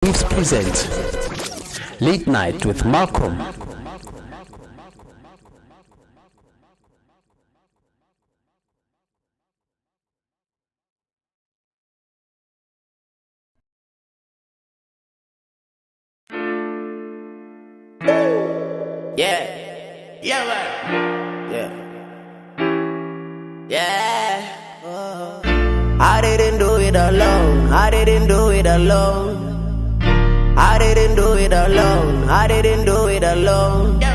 present Late Night with Malcom. Yeah, yeah, man. Yeah. I didn't do it alone. I didn't do it alone. I didn't do it alone. I didn't do it alone.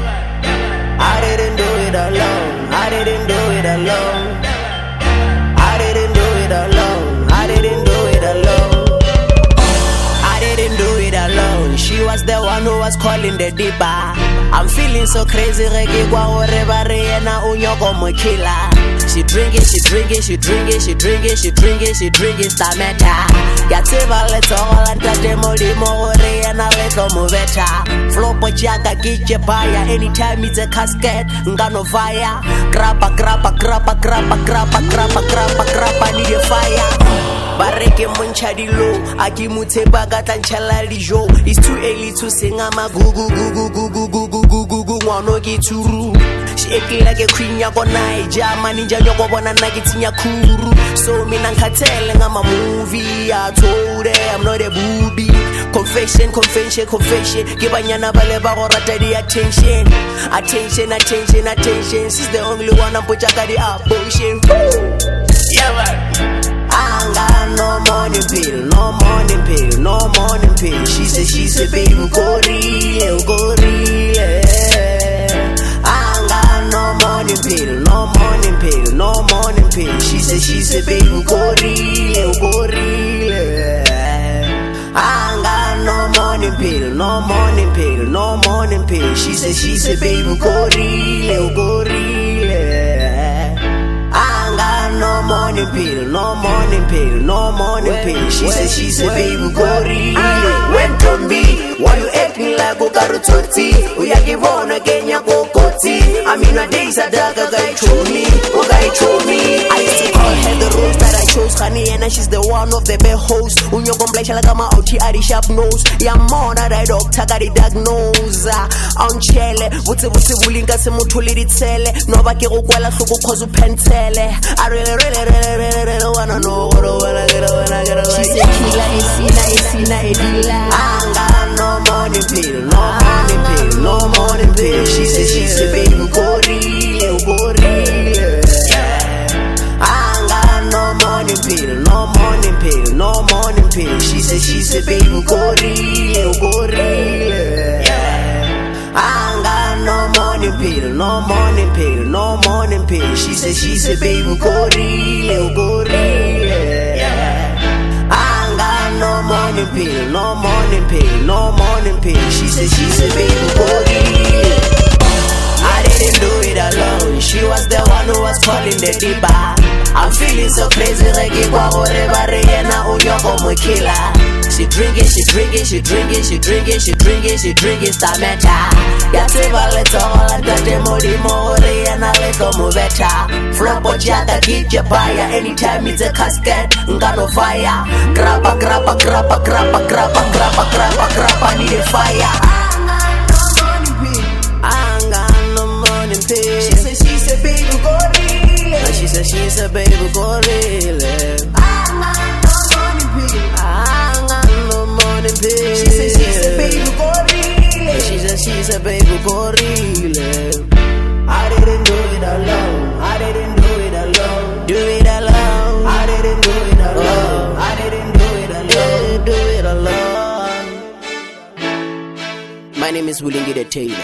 I didn't do it alone. I didn't do it alone. I didn't do it alone. I didn't do it alone. I didn't do it alone. She was the one who was calling the diva. I'm feeling so crazy, rege kwa orebare yena unyoko mukila. She drinking, she drinking, she drinking, she drinking, she drinking, she drinking stameta. Yatseva let's all and tate molimo ore yena leto muveta. Flopo jaga gije baya, anytime it's a casket, ngano fire. Grappa, grappa, grappa, grappa, grappa, grappa, grappa, grappa, need a fire. Bareke munchadi low, akimute bagata nchala lijo. It's too early to sing, I'm a goo goo goo goo goo goo goo goo goo goo. Wanna get to roo. She acting like a queen, ya go naija. Maninja nyoko bona nagitinya kuru. So me nankateleng, I'm a movie. I told her I'm not a booby. Confession, confession, confession. Gibanyana baleba gorata the attention. Attention, attention, attention. She's the only one I'm putting the abortion. Yeah, man. I ain't got no morning pill, no morning pill, no morning pill. She said, baby, go real, go real. I ain't got no morning pill, no morning pill, no morning pill. She said, baby, go real, go real. I ain't got no morning pill, no morning pill, no morning pill. She said, baby, go real, go real. No morning pill, no morning pill, no morning pill. She said, baby, go real. Went to me, why you acting like a carototi? We are given again, ya go koti. I mean, a day's a dog, a guy to me, a guy to me. I used to call her the rose that I chose, honey, and she's the one of the best hosts. When you're complex, like I'm out here, the sharp nose. Yeah, more that I doctor got the diagnose. On chele, what's a bullying, got some mutuli tele. No, I can't go cause you pentele. I really wanna know what I get when I get away. She said, Kila, Isina, Edila. I ain't got no morning pill, no morning pill, no morning pill. She said, baby, go real, go real. I ain't got no morning pill, no morning pill, no morning pill. She said, baby, go real, go real. I ain't got no morning pill, no morning pill, no morning pill. She said, baby, go real, go real. I ain't got no morning pill, no morning pill, no morning pill. She said, baby, go real. I didn't do it alone. She was the one who was calling the diva. I'm feeling so crazy, rege kwa orebare yena unyoko mukila. She drinking, she drinking, she drinking, she drinking, she drinking, she drinking stameta. Yatseva let's all and tate molimo ore yena leto muveta. Flopo jaga gije baya, anytime it's a casket, ngano fire. Grappa, grappa, grappa, grappa, grappa, grappa, grappa, grappa, need a fire. I ain't got no morning pill. She said, baby, go real. She said, baby, go real. I ain't got no morning pill. She said, baby, go real. She said, baby, go real. I didn't do it alone. I didn't do it alone. Do it alone. I didn't do it alone. I didn't do it alone. Do it alone. My name is Willingy the Taylor.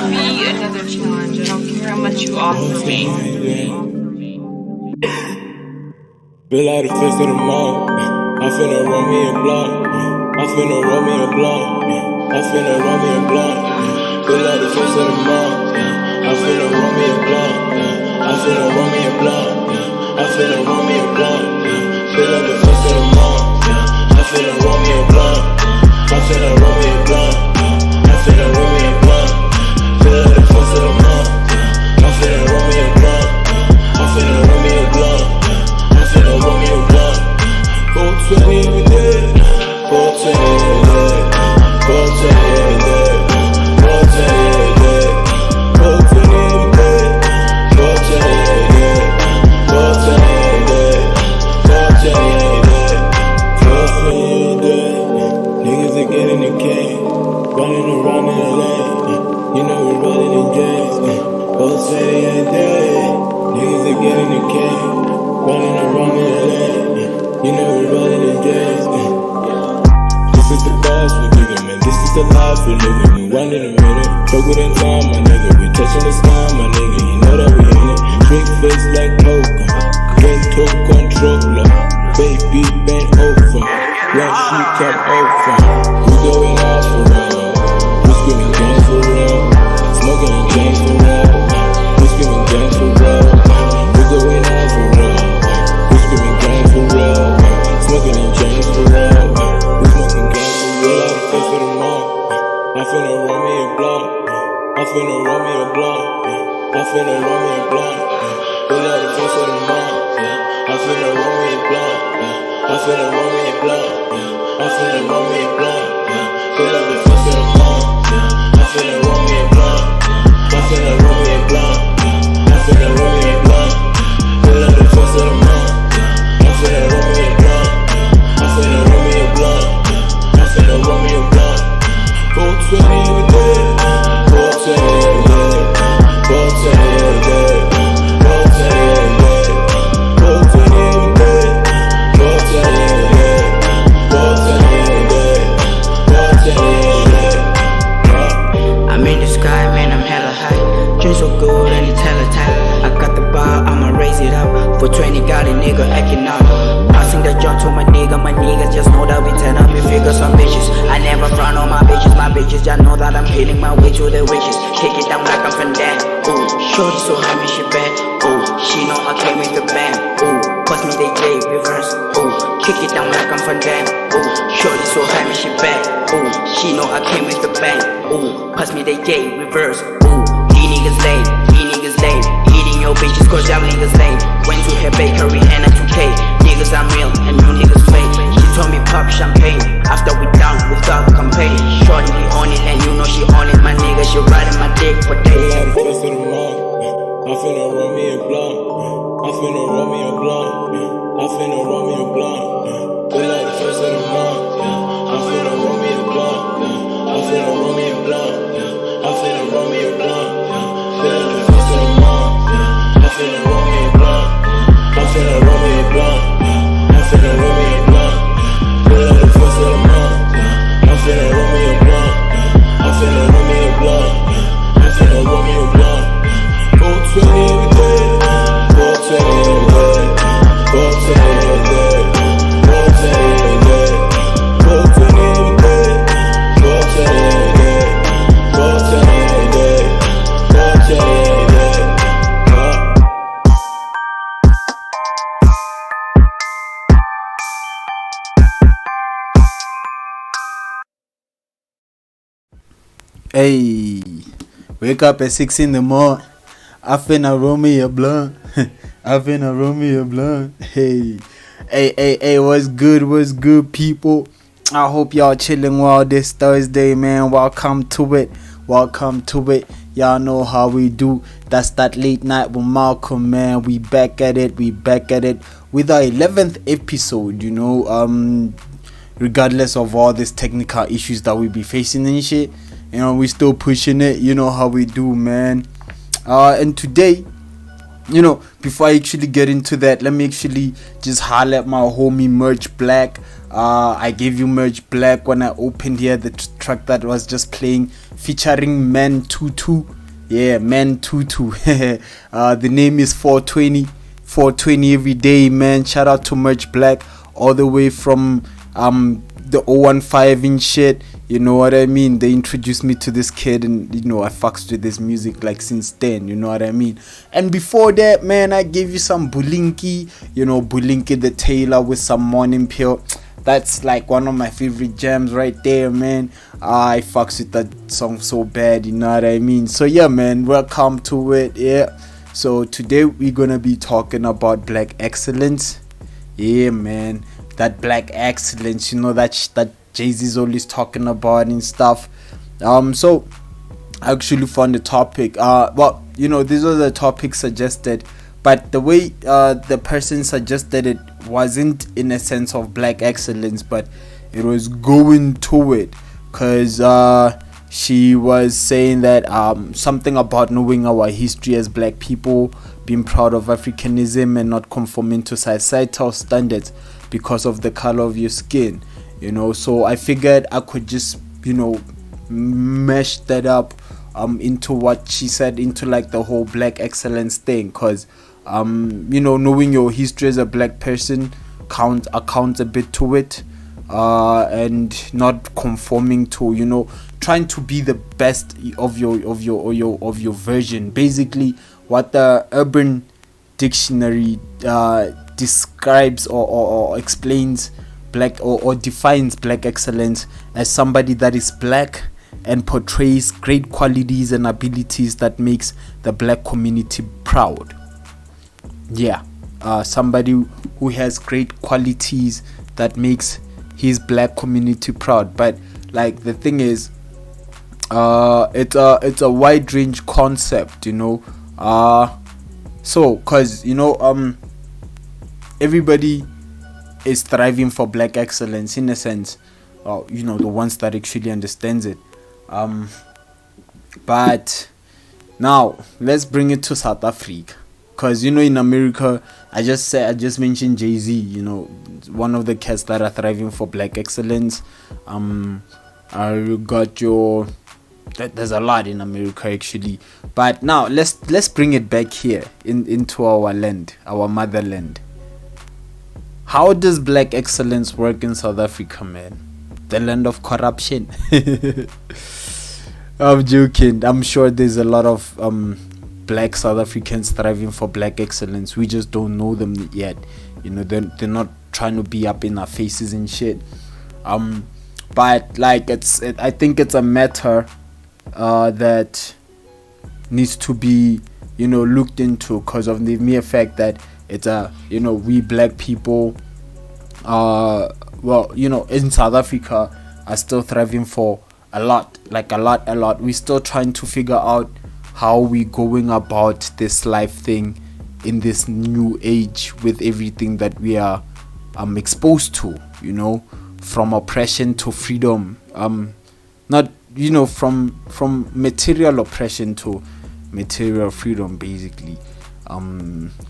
Me another challenge. I don't care how much you offer me. Bill out the fist of the mall. I finna run me a block. I finna run me a block. I finna run me a block. Bill out the fist of the mall. I finna roll me a blunt. I finna roll me a blunt. I finna roll me a blunt. Feel like the first of the month. I finna roll me a blunt. I finna roll me a blunt. I finna roll me a blunt. Feel like the first of the month. I finna roll me a blunt. I finna roll me a blunt. I finna roll me a blunt. 420 every day. 420 every day. 420 every day. 420 every day. 420 every day. 420 every day. 420 every day. 420 every day. 420 every day. Niggas are getting the cane. Running around in LA. You know we running in jails. 420 every day. Niggas are getting the cane. Running around in LA. You know we running in jails. This is the bars we're giving, man. This is the life we're living. We one in a minute. Struggle in time, my nigga. We touching the sky, my nigga. You know that we in it. Drink face like coke. Mental controller. Baby bent over. When she come over. We going out for real. We screaming gangs for real. Smoking in gangs for real. We screaming gangs for real. We going out for real. We screaming gangs for real. Smoking in gangs for real. We smoking gangs for real. Out the face of the mall. I finna roll me a blunt. I finna roll me a blunt. I finna roll me a blunt. Pull out the face of the mall. I finna roll me a blunt. I finna roll me a blunt. I finna roll me a blunt. Pull out the face of the mall. I finna roll me a blunt. I finna roll me a blunt. I finna roll me a blunt. Pull out the face of the mall. I finna roll me a blunt. I finna roll me a blunt. I finna roll me a blunt. 420 every day. 420 every day. 420 every day. 420 every day. 420 every day. 420 every day. 420 every day. 420 every day. I'm in the sky, man, I'm hella high. Dream so good and it's hella tight. I got the bar, I'ma raise it up. For 20, got a nigga acting up. Passing the joint to my niggas just know that we turn up and figure some bitches. I never front on my bitches just know that I'm hitting my way to the riches. Take it down like I'm from that. Ooh, shorty so high, me she bad. Ooh, she know I came with the band. Ooh, pass me the J reverse. Ooh, kick it down like I'm from that. Ooh, shorty so high, me she bad. Ooh, she know I came with the band. Ooh, pass me the J reverse. Ooh, these niggas lame, eating your bitches cause y'all niggas lame. Went to her bakery and I 2K. Niggas I'm real and you niggas fake. She told me pop champagne after we down without campaign. Shorty we on it and you know she on it. My nigga she riding my dick for days. Out the face of the mall. I finna roll me a blunt. I finna roll me a blunt. I finna roll me a blunt. Pull out the face of the mall. I finna roll me a blunt. I finna roll me a blunt. I finna roll me a blunt. Pull out the face of the mall. I finna roll me a blunt. I finna roll me a blunt. I finna roll me a blunt. Pull out the face of the mall. I finna roll me a blunt. I finna roll me a blunt. I finna roll me a blunt. 420 every day. 420 every day. 420 every day. 420 every day. 420 every day. 420 every day. 420 every day. 420 every day. Hey, wake up at 6 in the morning. I finna roll me a blunt. I finna roll me a blunt. Hey, what's good, people? I hope y'all chilling well this Thursday, man. Welcome to it. Y'all know how we do. That's that late night with Malcom, man. We back at it with our 11th episode, you know. Regardless of all these technical issues that we be facing and shit, you know, we still pushing it. You know how we do, man. And today, you know, before I actually get into that, let me actually just highlight my homie Merch Black. I gave you Merch Black when I opened here the track that was just playing, featuring Man Tutu. Yeah, Man Tutu. The name is 420 every day, man. Shout out to Merch Black all the way from the 015 and shit. You know what I mean? They introduced me to this kid, and you know I fucks with this music like since then. You know what I mean? And before that, man, I gave you some Bulinki. You know, Bulinki the Tailor with some Morning Pill. That's like one of my favorite jams right there, man. I fucks with that song so bad. You know what I mean? So yeah, man, welcome to it. Yeah. So today we're gonna be talking about black excellence. Yeah, man, that black excellence. You know that Jay-Z's always talking about and stuff. So I actually found the topic. Well, you know, these are the topics suggested, but the way the person suggested it wasn't in a sense of black excellence, but it was going to it, cause she was saying that something about knowing our history as black people, being proud of Africanism and not conforming to societal standards because of the color of your skin. You know, so I figured I could just, you know, mesh that up into what she said, into like the whole black excellence thing, because you know, knowing your history as a black person accounts a bit to it, and not conforming to, you know, trying to be the best of your version. Basically what the Urban Dictionary describes or explains black or defines black excellence as somebody that is black and portrays great qualities and abilities that makes the black community proud. Yeah, somebody who has great qualities that makes his black community proud. But like the thing is, it's a wide range concept, you know. So cause you know everybody is thriving for black excellence in a sense, you know, the ones that actually understands it. But now let's bring it to South Africa, cause you know in America, I just mentioned Jay-Z, you know, one of the cats that are thriving for black excellence. I got your there's a lot in America actually, but now let's bring it back here into our land, our motherland. How does black excellence work in South Africa, man? The land of corruption. I'm joking. I'm sure there's a lot of black South Africans thriving for black excellence. We just don't know them yet. You know, they're not trying to be up in our faces and shit. But like I think it's a matter that needs to be, you know, looked into, because of the mere fact that it's you know, we black people, well, you know, in South Africa are still thriving for a lot. We're still trying to figure out how we going about this life thing in this new age with everything that we are exposed to, you know, from oppression to freedom. Not, you know, from material oppression to material freedom, basically.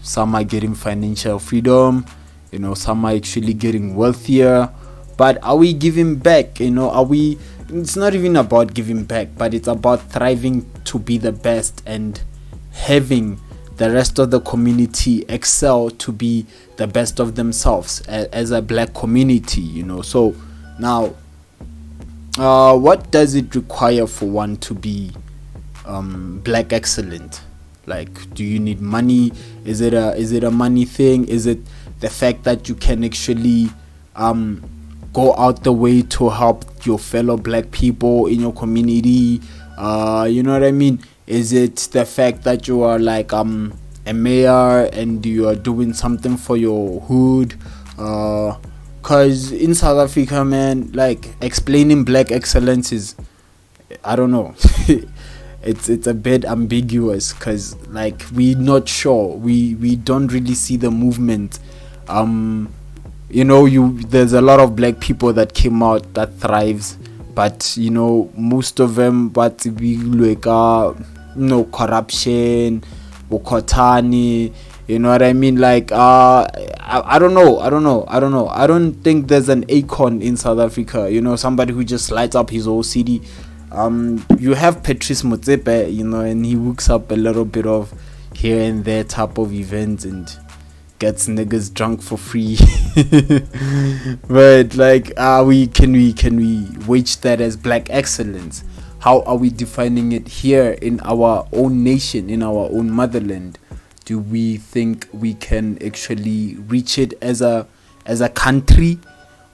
Some are getting financial freedom, you know, some are actually getting wealthier. But are we giving back? You know, it's not even about giving back, but it's about thriving to be the best and having the rest of the community excel to be the best of themselves as a black community, you know. So now, what does it require for one to be black excellent? Like, do you need money? Is it a money thing? Is it the fact that you can actually go out the way to help your fellow black people in your community? You know what I mean? Is it the fact that you are like a mayor and you are doing something for your hood? Cause in South Africa, man, like explaining black excellence is, I don't know. It's a bit ambiguous, cause like we're not sure. We don't really see the movement. You know, there's a lot of black people that came out that thrives, but you know, most of them, but we like you know, corruption, ukotani. You know what I mean? Like I don't know. I don't think there's an icon in South Africa, you know, somebody who just lights up his whole city. You have Patrice Motsepe, you know, and he hooks up a little bit of here and there type of events, and gets niggas drunk for free. But like, can we wage that as black excellence? How are we defining it here in our own nation, in our own motherland? Do we think we can actually reach it as a country,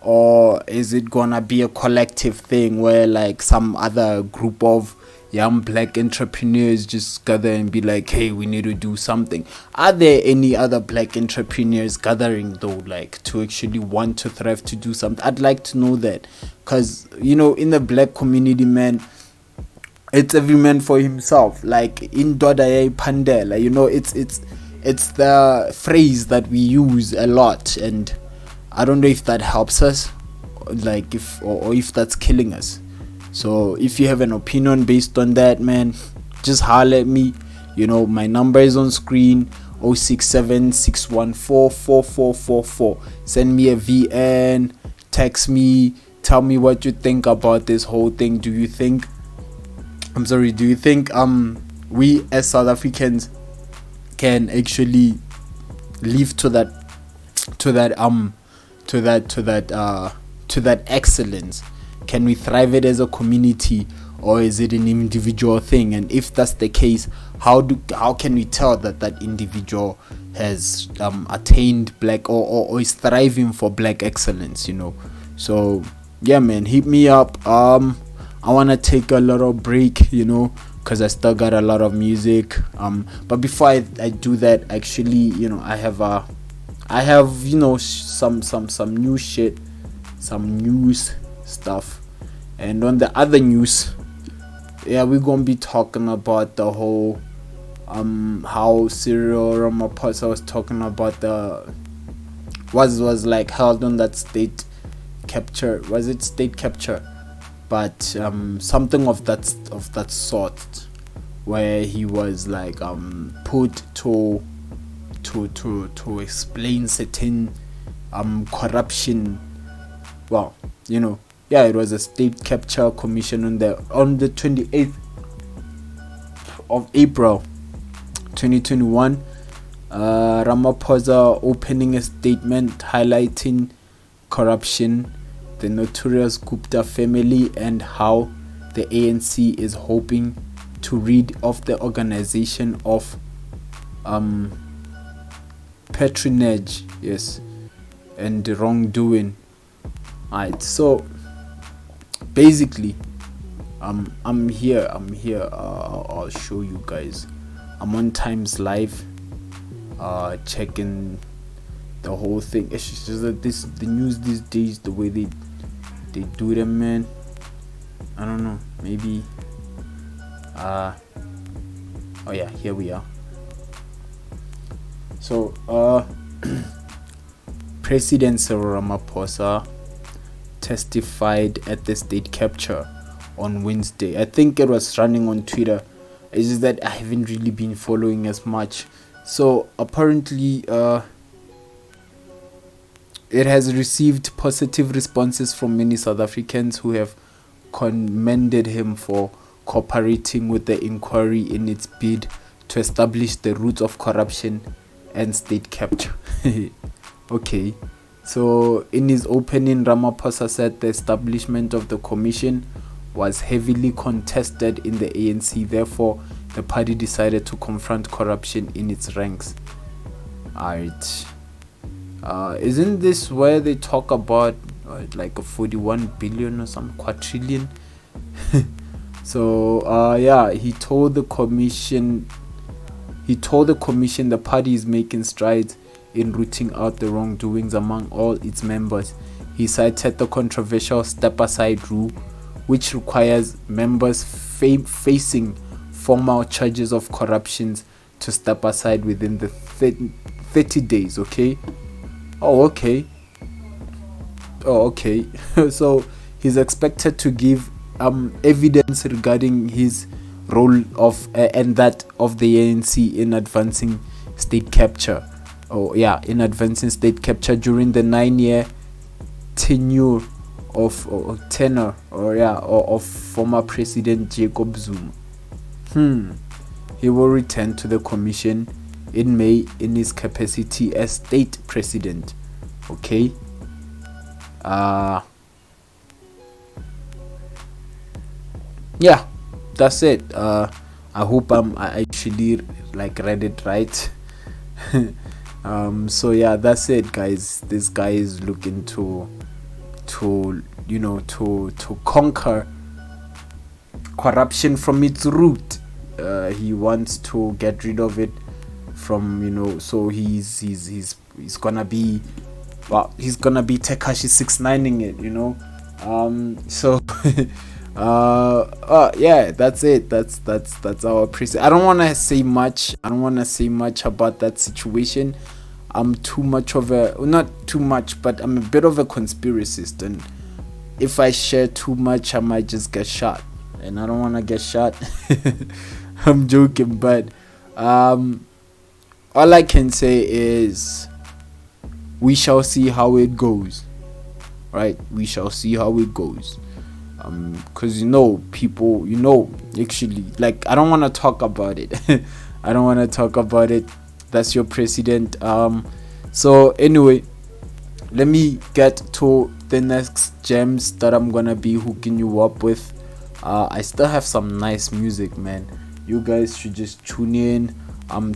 or is it gonna be a collective thing where like some other group of young black entrepreneurs just gather and be like, hey, we need to do something? Are there any other black entrepreneurs gathering though, like to actually want to thrive, to do something? I'd like to know that, because in the black community, man, it's every man for himself. Like in Dodaye Pandela, it's the phrase that we use a lot, and I don't know if that helps us, like if that's killing us. So if you have an opinion based on that, man, just holler at me. My number is on screen: 067-614-4444. Send me a VN, text me, tell me what you think about this whole thing. Do you think we as South Africans can actually live to that excellence? Can we thrive it as a community, or is it an individual thing? And if that's the case, how can we tell that individual has attained black or is thriving for black excellence? So yeah, man, hit me up. I want to take a little break, because I still got a lot of music. But before I do that, actually, I have some new shit, some news stuff. And on the other news, we're gonna be talking about the whole how Cyril Ramaphosa was talking about was like held on that state capture. Was it state capture? But something of that sort, where he was like put to explain certain corruption. Well, it was a state capture commission on the 28th of April 2021. Ramaphosa opening a statement highlighting corruption, the notorious Gupta family, and how the ANC is hoping to rid of the organization of patronage, yes, and wrongdoing. Alright, so basically, I'm here. I'll show you guys. I'm on Times Live, checking the whole thing. It's just that the news these days, the way they do them, man. I don't know. Maybe. Oh yeah, here we are. So, President Cyril Ramaphosa testified at the state capture on Wednesday. I think it was running on Twitter. It's just that I haven't really been following as much. So apparently, it has received positive responses from many South Africans who have commended him for cooperating with the inquiry in its bid to establish the roots of corruption and state capture. Okay. So in his opening, Ramaphosa said the establishment of the commission was heavily contested in the ANC. Therefore, the party decided to confront corruption in its ranks. Alright. Isn't this where they talk about like a 41 billion or some quadrillion? So he told the commission the party is making strides in rooting out the wrongdoings among all its members. He cited the controversial step-aside rule, which requires members facing formal charges of corruption to step aside within the 30 days. Okay. So he's expected to give evidence regarding his role of and that of the ANC in advancing state capture. In advancing state capture during the 9-year tenure of former President Jacob Zuma. He will return to the commission in May in his capacity as state president. Okay. Yeah, that's it. I hope I actually like read it right. So yeah, that's it, guys. This guy is looking to conquer corruption from its root. He wants to get rid of it from, so he's gonna be, well, he's gonna be Tekashi 6ix9ing it, so yeah, that's it. That's our preset. I don't want to say much about that situation. I'm too much of not too much, but I'm a bit of a conspiracist, and if I share too much, I might just get shot, and I don't want to get shot. I'm joking, but all I can say is we shall see how it goes. Right? We shall see how it goes. Because people, actually, like, I don't want to talk about it. I don't want to talk about it. That's your president. So anyway, let me get to the next gems that I'm gonna be hooking you up with. I still have some nice music, man. You guys should just tune in.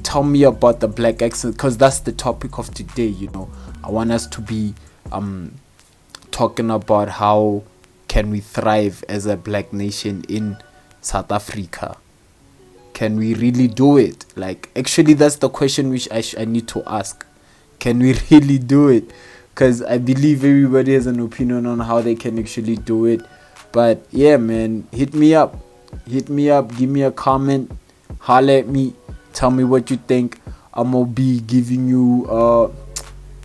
Tell me about the black accent, because that's the topic of today. I want us to be talking about how can we thrive as a black nation in South Africa. Can we really do it? Like, actually, that's the question which I need to ask. Can we really do it? Because I believe everybody has an opinion on how they can actually do it. But yeah, man, hit me up, give me a comment, holler at me, tell me what you think. I'm gonna be giving you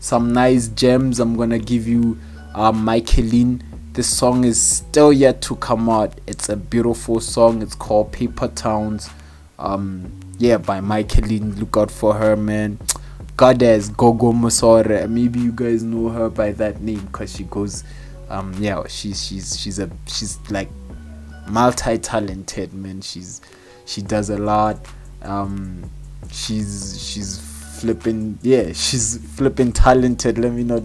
some nice gems. I'm gonna give you Michaeline. This song is still yet to come out. It's a beautiful song. It's called Paper Towns. Yeah, by Michaeline. Look out for her, man. Goddess Gogo Musore. Maybe you guys know her by that name, because she goes yeah, she's like multi-talented, man. She does a lot. She's flipping talented. Let me not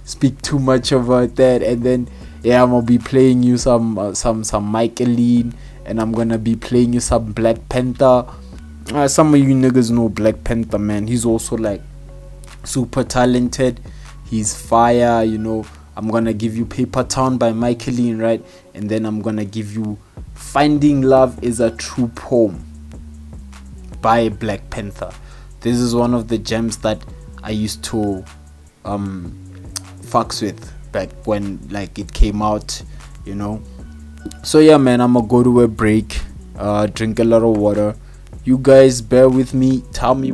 speak too much about that. And then yeah, I'm gonna be playing you some Michaeline, and I'm gonna be playing you some Black Panther. Some of you niggas know Black Panther, man. He's also like super talented. He's fire, I'm gonna give you Paper Town by Michaeline, right? And then I'm gonna give you Finding Love is a True Poem by Black Panther. This is one of the gems that I used to fucks with back when like it came out, So yeah, man, I'm gonna go to a break, drink a lot of water. You guys bear with me. Tell me.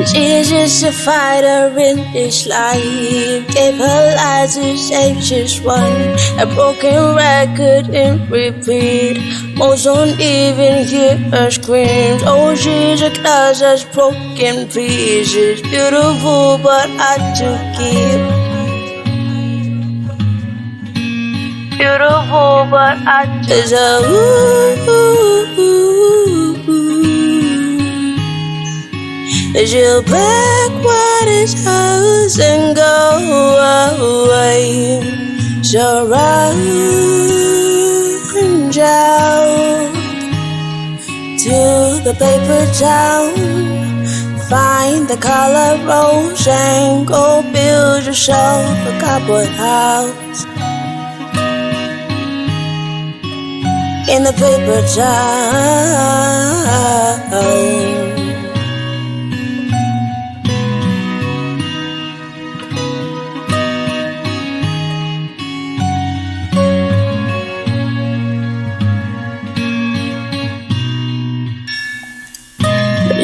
She's just a fighter in this life. Gave her life to save just one. A broken record in repeat. Most don't even hear her screams. Oh, she's a class that's broken pieces. Beautiful but hard to keep. Beautiful but hard to she'll pack what is hers and go away. So run down to the paper town. Find the color rose and go build yourself a cardboard house in the paper town.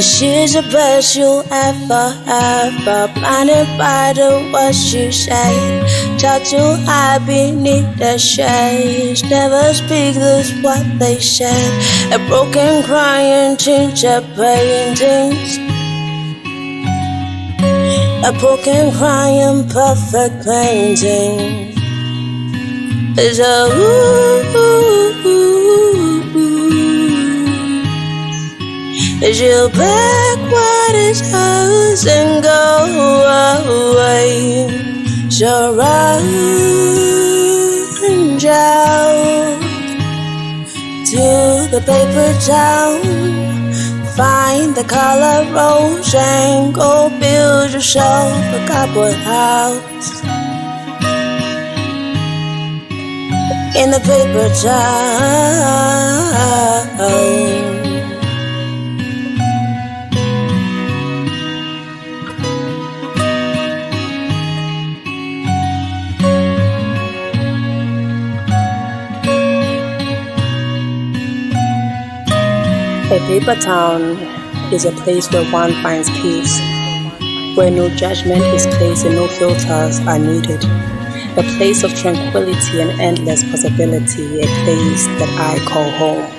She's the best you'll ever have, blinded by the words you say. Taught to hide beneath the shades, never speak this what they said. A broken crying teacher paintings, a broken crying perfect painting. It's a as you pack what is ours and go away, so run out to the paper town. Find the color rose and go build yourself a cardboard house in the paper town. A paper town is a place where one finds peace, where no judgment is placed and no filters are needed. A place of tranquility and endless possibility, a place that I call home.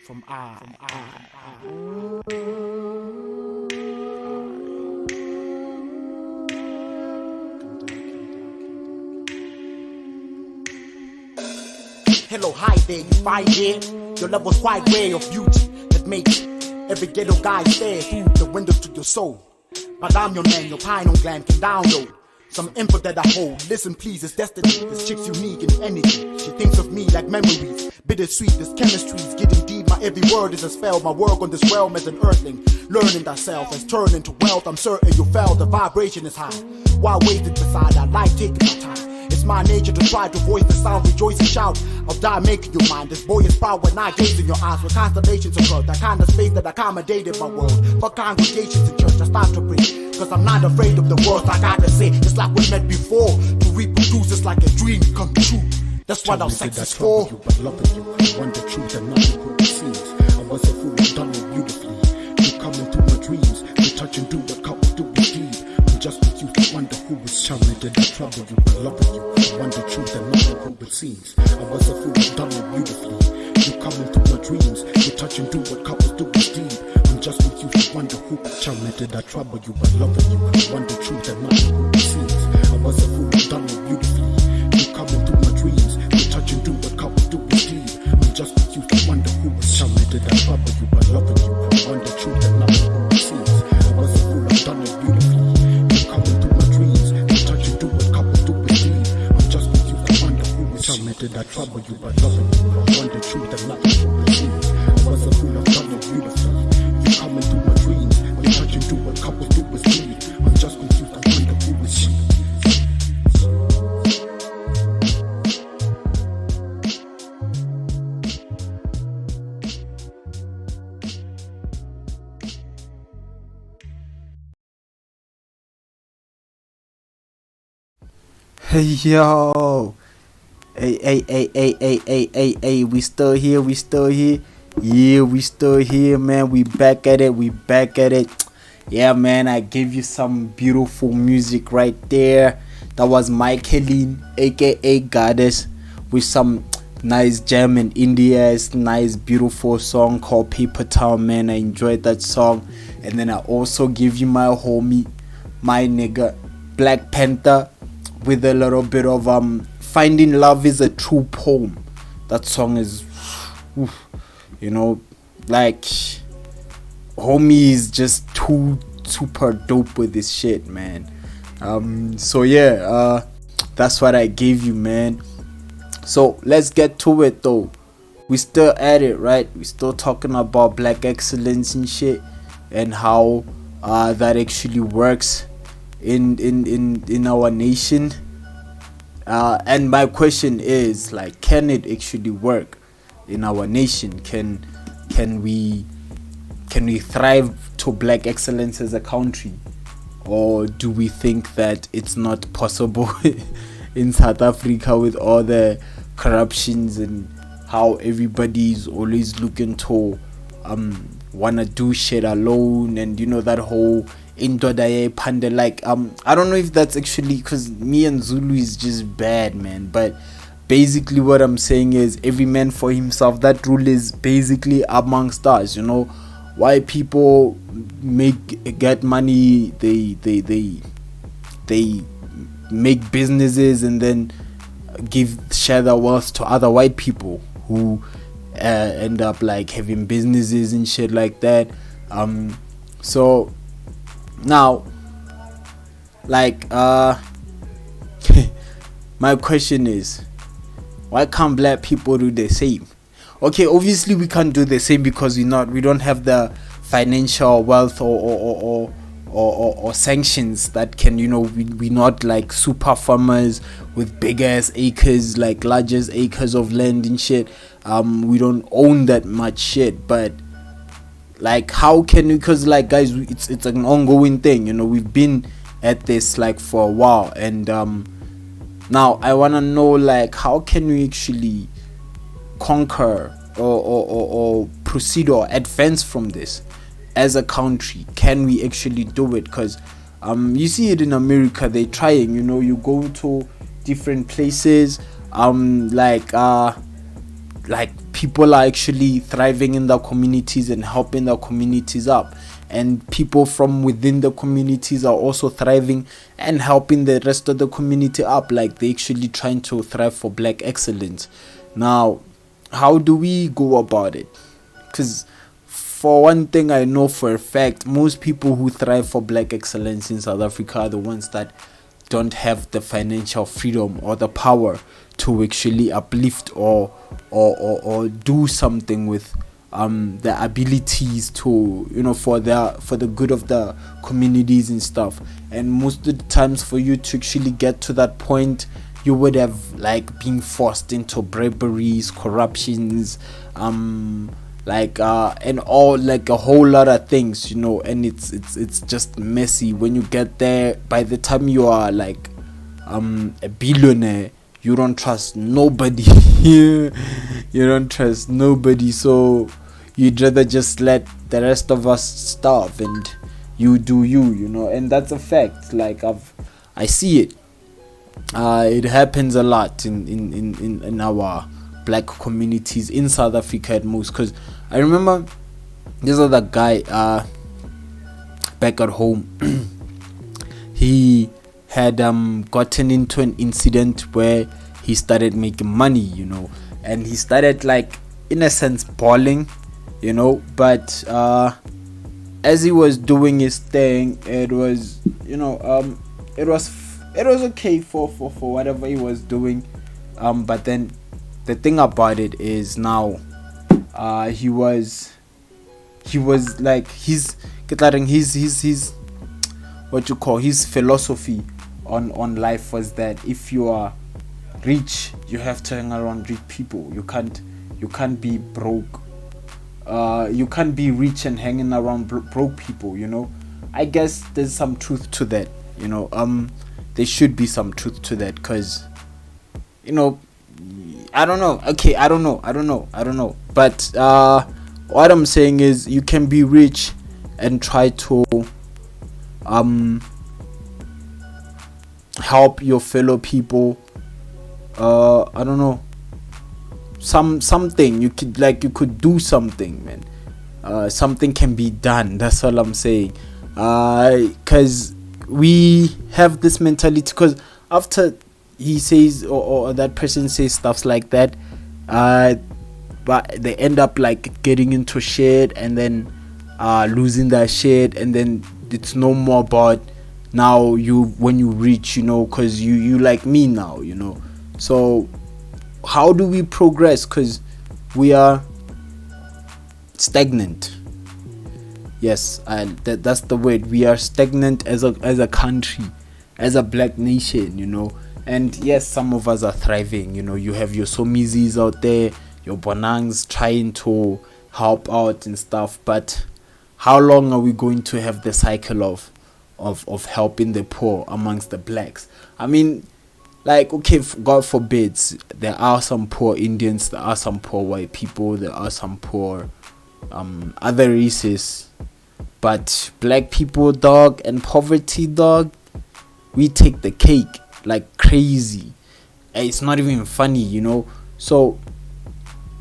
From I. Hello, hi there, you find here? Your love was quite rare of beauty that makes every ghetto guy stare through the window to your soul. But I'm your man, your pine on glam can download some info that I hold. Listen please, it's destiny, this chick's unique in energy. She thinks of me like memories, bittersweet, this chemistry's getting deep. My every word is a spell, my work on this realm as an earthling. Learning thyself has turned into wealth, I'm certain you felt the vibration is high. While waiting beside, I like taking my time. It's my nature to try to voice the sound, rejoice and shout. I'll die making you mine. This boy is proud when I gaze in your eyes. Where constellations occur, that kind of space that accommodated my world. For congregations in church, I start to breathe. Cause I'm not afraid of the words I gotta say. It's like we met before. To reproduce, it's like a dream come true. That's what our sex is for. You, but loving you, I want the truth and nothing what it seems. I was a fool, done it beautifully. You come into my dreams, you touch and do what couples do with deed. I'm just with you, I wonder who was charming. Did I trouble you, but loving you, I want the truth and nothing what it seems. I was a fool, done it beautifully. You come into my dreams, you touch and do what couples do with deed. I'm just with you, I wonder who was charming. Did I trouble you, but loving you, I want the truth and nothing what it seems. I was a fool, done it beautifully. You come into my dreams, you touch and do what couples do with deed. I'm just with you, I wonder who was charming. Did I trouble you, but loving you, I want the truth and nothing what it seems. I was a fool, I've done it beautifully. You come into my dreams, you touch and do what couples do with deed. I'm just with you, I wonder who was charming. Did I trouble you, but loving you, I want the truth and nothing what it seems. I was a fool, I've done it beautifully. You come into my dreams, you touch and do what couples do with deed. I'm just with you, I wonder who was charming. Yo, hey, we still here, yeah, we still here, man. We back at it. Yeah, man, I gave you some beautiful music right there. That was Michaeline, aka Goddess, with some nice jam in India. It's nice, beautiful song called Paper Town, man. I enjoyed that song. And then I also give you my homie, my nigga, Black Panther, with a little bit of Finding Love is a True Poem. That song is, you know, like, homie is just too super dope with this shit, man. So yeah, that's what I gave you, man. So let's get to it though. We still at it, right? We still talking about black excellence and shit, and how that actually works in our nation. And my question is, like, can it actually work in our nation? Can we thrive to black excellence as a country, or do we think that it's not possible in South Africa with all the corruptions and how everybody's always looking to wanna do shit alone, and you know that whole indodaye panda, like I don't know if that's actually, because me and Zulu is just bad, man, but basically what I'm saying is every man for himself. That rule is basically amongst us, you know. Why people get money, they make businesses and then share their wealth to other white people who end up like having businesses and shit like that. So now, like, my question is, why can't black people do the same? Okay, obviously we can't do the same because we don't have the financial wealth or sanctions that can, you know, we're not like super farmers with big ass acres, like largest acres of land and shit. We don't own that much shit, but like, how can we? Because like, guys, it's an ongoing thing, you know. We've been at this like for a while, and now I wanna know, like, how can we actually conquer or proceed or advance from this as a country? Can we actually do it? Because you see it in America, they're trying, you know. You go to different places, like people are actually thriving in their communities and helping their communities up, and people from within the communities are also thriving and helping the rest of the community up. Like, they're actually trying to thrive for black excellence. Now, how do we go about it? Because for one thing, I know for a fact, most people who thrive for black excellence in South Africa are the ones that don't have the financial freedom or the power to actually uplift or do something with the abilities to, you know, for the good of the communities and stuff. And most of the times, for you to actually get to that point, you would have like been forced into briberies, corruptions, like and all, like a whole lot of things, you know. And it's just messy when you get there. By the time you are like a billionaire, you don't trust nobody. You don't trust nobody, so you'd rather just let the rest of us starve and you do you know. And that's a fact. Like, I see it. It happens a lot in our black communities in South Africa at most. Because I remember this other guy back at home. He had gotten into an incident where he started making money, you know, and he started, like, in a sense, balling, you know. But as he was doing his thing, it was, you know, it was okay for whatever he was doing, but then the thing about it is, now he was like, his what you call, his philosophy on life was that if you are rich, you have to hang around rich people. You can't be broke. You can't be rich and hanging around broke people, you know. I guess there's some truth to that, you know. there should be some truth to that, because you know, I don't know. Okay, I don't know. But what I'm saying is, you can be rich and try to help your fellow people. I don't know, something you could do something, man. Something can be done. That's all I'm saying. Because we have this mentality, because after he says, or that person says stuff like that, but they end up like getting into shit, and then losing that shit, and then it's no more about now you when you reach, because you like me now, so how do we progress? Because we are stagnant. Yes, that's the word. We are stagnant as a country, as a black nation, and yes, some of us are thriving. You have your Somizis out there, your Bonangs trying to help out and stuff, but how long are we going to have the cycle of helping the poor amongst the blacks? I mean, like, okay, God forbids, there are some poor Indians, there are some poor white people, there are some poor other races, but black people, dog, and poverty, dog, we take the cake like crazy. It's not even funny, so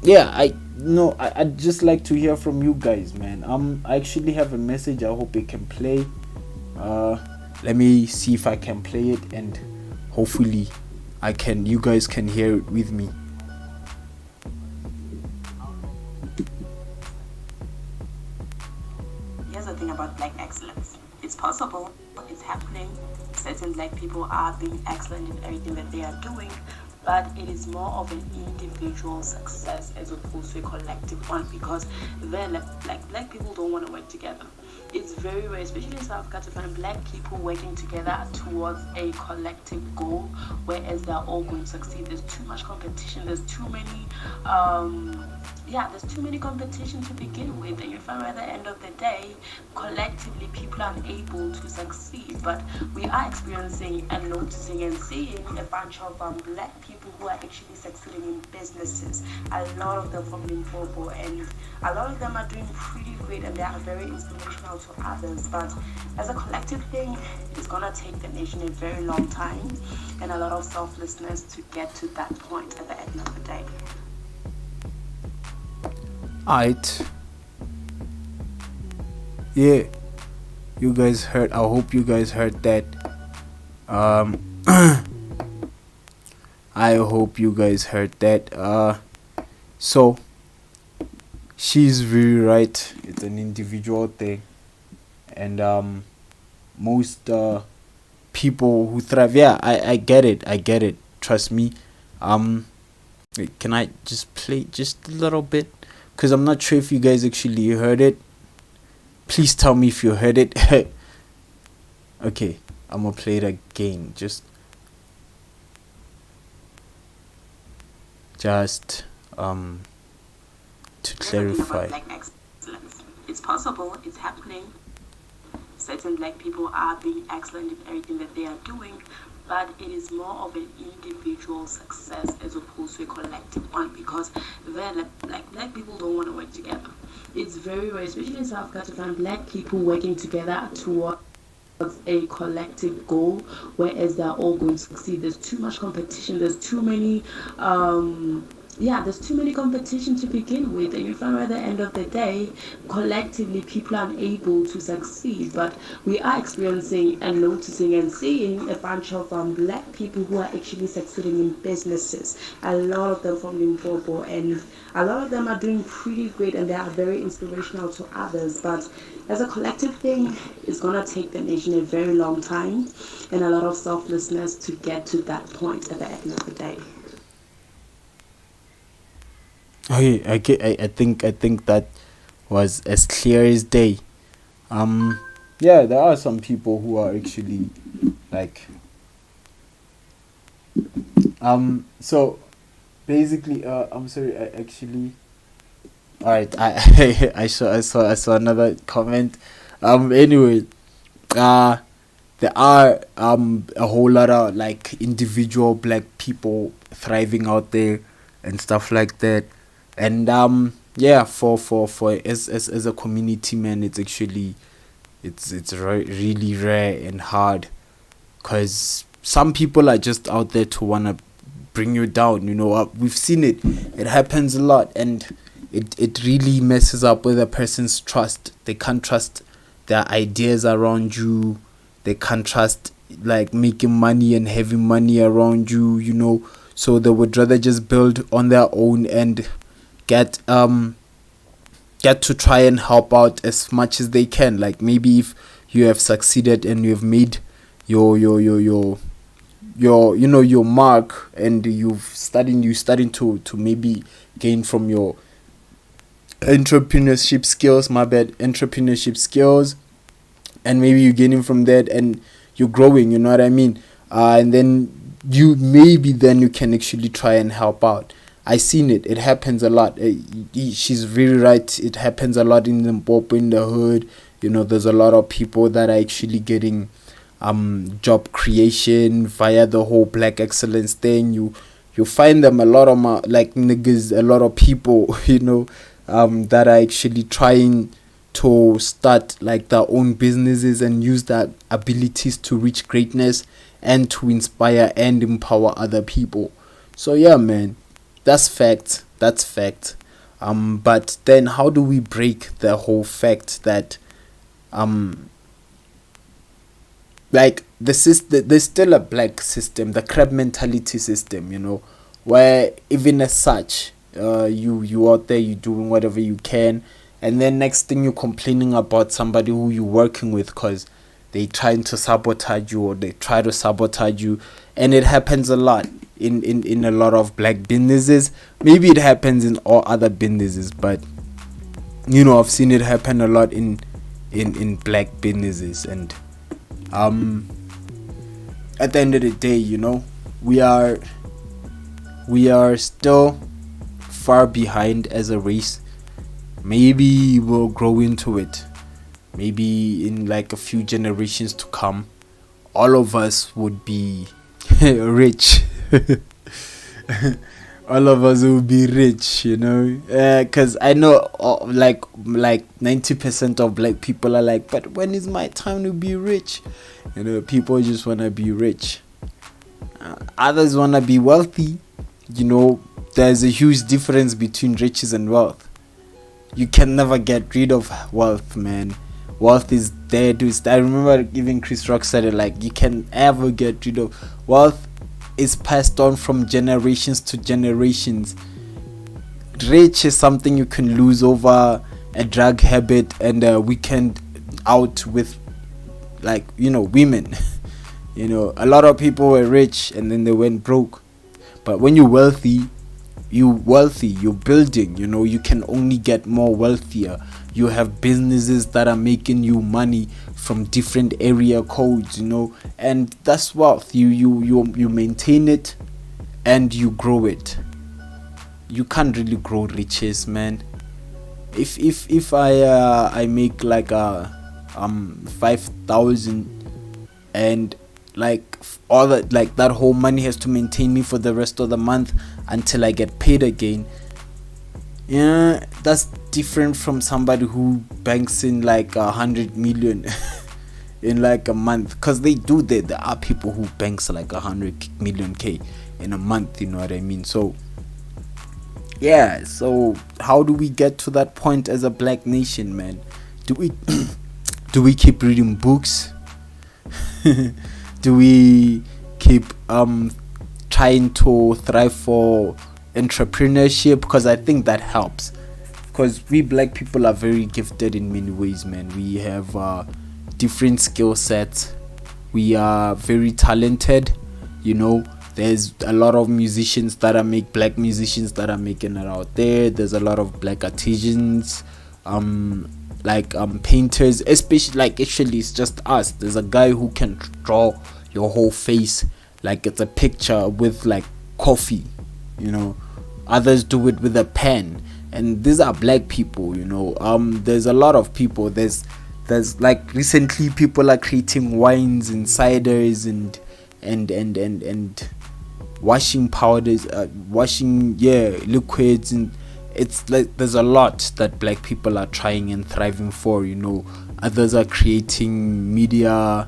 yeah, I'd just like to hear from you guys, man. I actually have a message. I hope it can play. Let me see if I can play it, and hopefully you guys can hear it with me. Here's the thing about black excellence. It's possible, it's happening. Certain black people are being excellent in everything that they are doing, but it is more of an individual success as opposed to a collective one, because then black people don't want to work together. It's very rare, especially in South Africa, to find black people working together towards a collective goal, whereas they're all going to succeed. There's too much competition. There's too many there's too many competition to begin with, and you find at the end of the day, collectively people are unable to succeed. But we are experiencing and noticing and seeing a bunch of black people who are actually succeeding in businesses. A lot of them from Limpopo, and a lot of them are doing pretty great, and they are very inspirational to others. But as a collective thing, it's gonna take the nation a very long time and a lot of selflessness to get to that point at the end of the day. Alright. Yeah. You guys heard. I hope you guys heard that. I hope you guys heard that. So she's very right. It's an individual thing, and most people who thrive. Yeah, I get it. Trust me. Wait, can I just play just a little bit? Because I'm not sure if you guys actually heard it. Please tell me if you heard it. Okay, I'm gonna play it again. Just to clarify. It's possible, it's happening. Certain black people are being excellent in everything that they are doing, but it is more of an individual success as opposed to a collective one, because then black people don't want to work together. It's very rare, especially in South Africa, to find black people working together towards a collective goal, whereas they're all going to succeed. There's too much competition. There's too many there's too many competition to begin with, and you find at the end of the day, collectively people are unable to succeed. But we are experiencing and noticing and seeing a bunch of black people who are actually succeeding in businesses. A lot of them from Limpopo, and a lot of them are doing pretty great, and they are very inspirational to others. But as a collective thing, it's gonna take the nation a very long time and a lot of selflessness to get to that point at the end of the day. Okay, I think that was as clear as day. Yeah, there are some people who are actually like so basically I'm sorry, I actually alright, I saw another comment. Anyway, there are a whole lot of like individual black people thriving out there and stuff like that. And yeah, for as a community, man, it's actually really rare and hard, because some people are just out there to want to bring you down. We've seen it happens a lot, and it really messes up with a person's trust. They can't trust their ideas around you. They can't trust like making money and having money around you. So they would rather just build on their own and get to try and help out as much as they can. Like maybe if you have succeeded and you have made your mark, and you're starting to maybe gain from your entrepreneurship skills, and maybe you're gaining from that and you're growing, you know what I mean? And then you can actually try and help out. I seen it happens a lot. She's really right, it happens a lot in Limpopo, in the hood. There's a lot of people that are actually getting job creation via the whole black excellence thing. You find them, a lot of like niggas, a lot of people that are actually trying to start like their own businesses and use their abilities to reach greatness and to inspire and empower other people. So yeah, man, that's fact. But then how do we break the whole fact that like there's still a black system, the crab mentality system, where even as such, you out there, you're doing whatever you can, and then next thing you're complaining about somebody who you're working with because they trying to sabotage you, or they try to sabotage you. And it happens a lot in a lot of black businesses. Maybe it happens in all other businesses, but I've seen it happen a lot in black businesses. And at the end of the day, we are still far behind as a race. Maybe we'll grow into it. Maybe in like a few generations to come, all of us would be rich. All of us will be rich, because I know like 90% of black people are like, but when is my time to be rich? People just want to be rich. Others want to be wealthy. There's a huge difference between riches and wealth. You can never get rid of wealth, man. Wealth is there to stay. I remember even Chris Rock said it, like, you can ever get rid of wealth. Is passed on from generations to generations. Rich is something you can lose over a drug habit and a weekend out with, like, women. A lot of people were rich and then they went broke. But when you're wealthy, you're building. You can only get more wealthier. You have businesses that are making you money from different area codes, and that's wealth. You maintain it and you grow it. You can't really grow riches, man. If I make like a 5,000 and like all that, like that whole money has to maintain me for the rest of the month until I get paid again. Yeah, that's different from somebody who banks in like 100 million in like a month, because they do that. There are people who banks like 100 million K in a month, you know what I mean? So yeah, so how do we get to that point as a black nation, man? Do we keep reading books? Do we keep trying to thrive for entrepreneurship? Because I think that helps, because we black people are very gifted in many ways, man. We have different skill sets. We are very talented. There's a lot of musicians that are black musicians that are making it out there. There's a lot of black artisans, painters, especially, like, actually it's just us. There's a guy who can draw your whole face like it's a picture with like coffee. Others do it with a pen, and these are black people. There's a lot of people. There's there's like recently people are creating wines and ciders and washing powders, washing liquids, and it's like there's a lot that black people are trying and thriving for. Others are creating media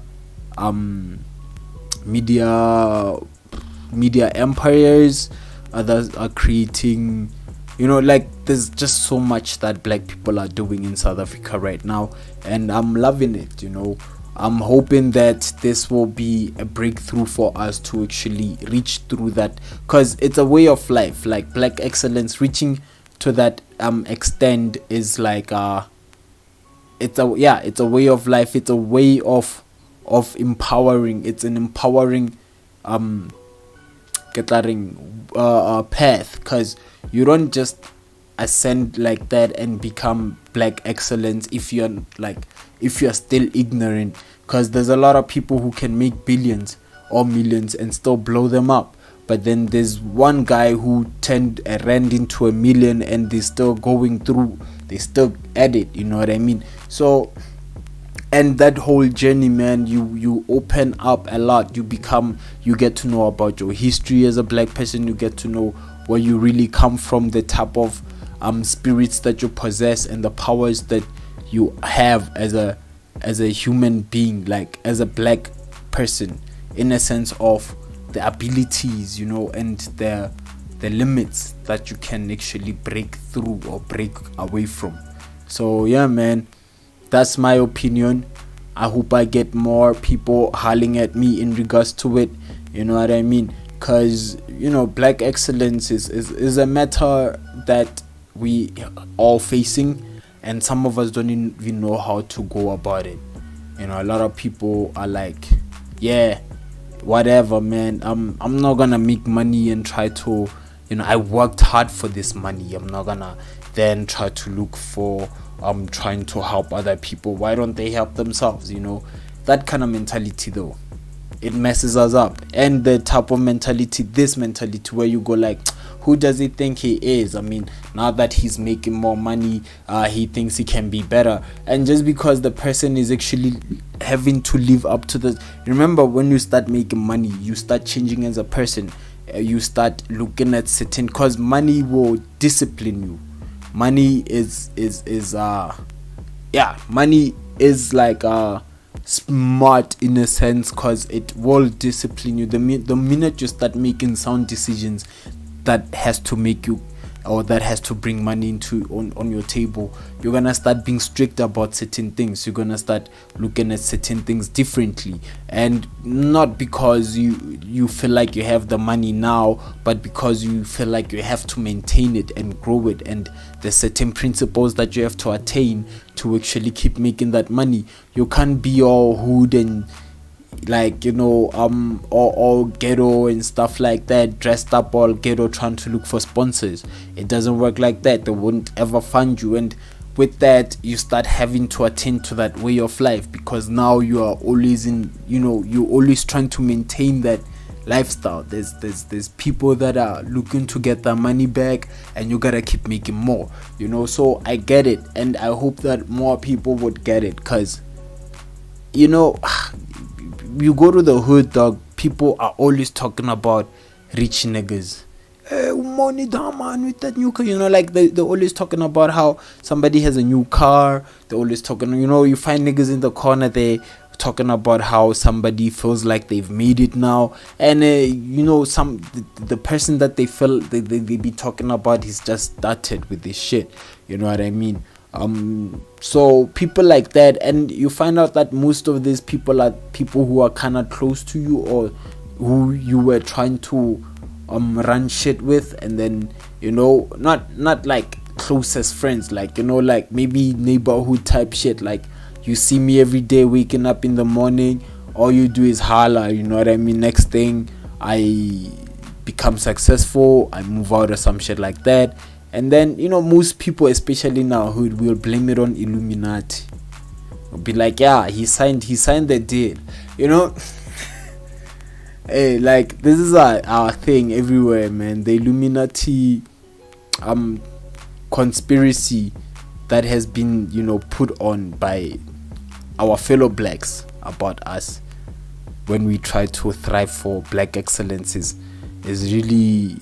empires. Others are creating, like there's just so much that black people are doing in South Africa right now, and I'm loving it. I'm hoping that this will be a breakthrough for us to actually reach through that, because it's a way of life. Like black excellence, reaching to that extent is like it's a way of life. It's a way of empowering. It's an empowering path, because you don't just ascend like that and become black excellence if you're still ignorant, because there's a lot of people who can make billions or millions and still blow them up, but then there's one guy who turned a rand into $1 million and they're still going through, they still at it, you know what I mean? So, and that whole journey, man, you open up a lot. You get to know about your history as a black person. You get to know where you really come from, the type of spirits that you possess, and the powers that you have as a human being, like as a black person, in a sense of the abilities, and the limits that you can actually break through or break away from. So yeah, man, that's my opinion. I hope I get more people howling at me in regards to it. You know what I mean? Because black excellence is a matter that we all facing, and some of us don't even know how to go about it. A lot of people are like, yeah, whatever, man, I'm not gonna make money and try to, I worked hard for this money. I'm not gonna then try to look for trying to help other people. Why don't they help themselves? That kind of mentality, though, it messes us up. And the type of mentality, this mentality where you go like, who does he think he is? I mean, now that he's making more money, he thinks he can be better. And just because the person is actually having to live up to the, remember, when you start making money, you start changing as a person. You start looking at certain, because money will discipline you. Money money is like smart in a sense, because it will discipline you. The minute you start making sound decisions that has to make you, or that has to bring money on your table, you're gonna start being strict about certain things. You're gonna start looking at certain things differently, and not because you feel like you have the money now, but because you feel like you have to maintain it and grow it, and there's certain principles that you have to attain to actually keep making that money. You can't be all hood and like all ghetto and stuff like that, dressed up all ghetto trying to look for sponsors. It doesn't work like that. They wouldn't ever fund you, and with that you start having to attend to that way of life, because now you are always in, you're always trying to maintain that lifestyle. There's people that are looking to get their money back, and you gotta keep making more, so I get it, and I hope that more people would get it, because you go to the hood, dog, people are always talking about rich niggas. Money down, man, with that new car. Like they're always talking about how somebody has a new car. They're always talking, you find niggas in the corner, they talking about how somebody feels like they've made it now, and the person that they feel they be talking about, he's just started with this shit. You know what I mean? So people like that, and you find out that most of these people are people who are kind of close to you, or who you were trying to run shit with, and then not like closest friends, like like maybe neighborhood type shit. Like you see me every day waking up in the morning, all you do is holla, you know what I mean? Next thing I become successful, I move out or some shit like that. And then, most people, especially now, who will blame it on Illuminati. Will be like, yeah, he signed the deal. Hey, like, this is our thing everywhere, man. The Illuminati conspiracy that has been, put on by our fellow blacks about us when we try to thrive for black excellence is really,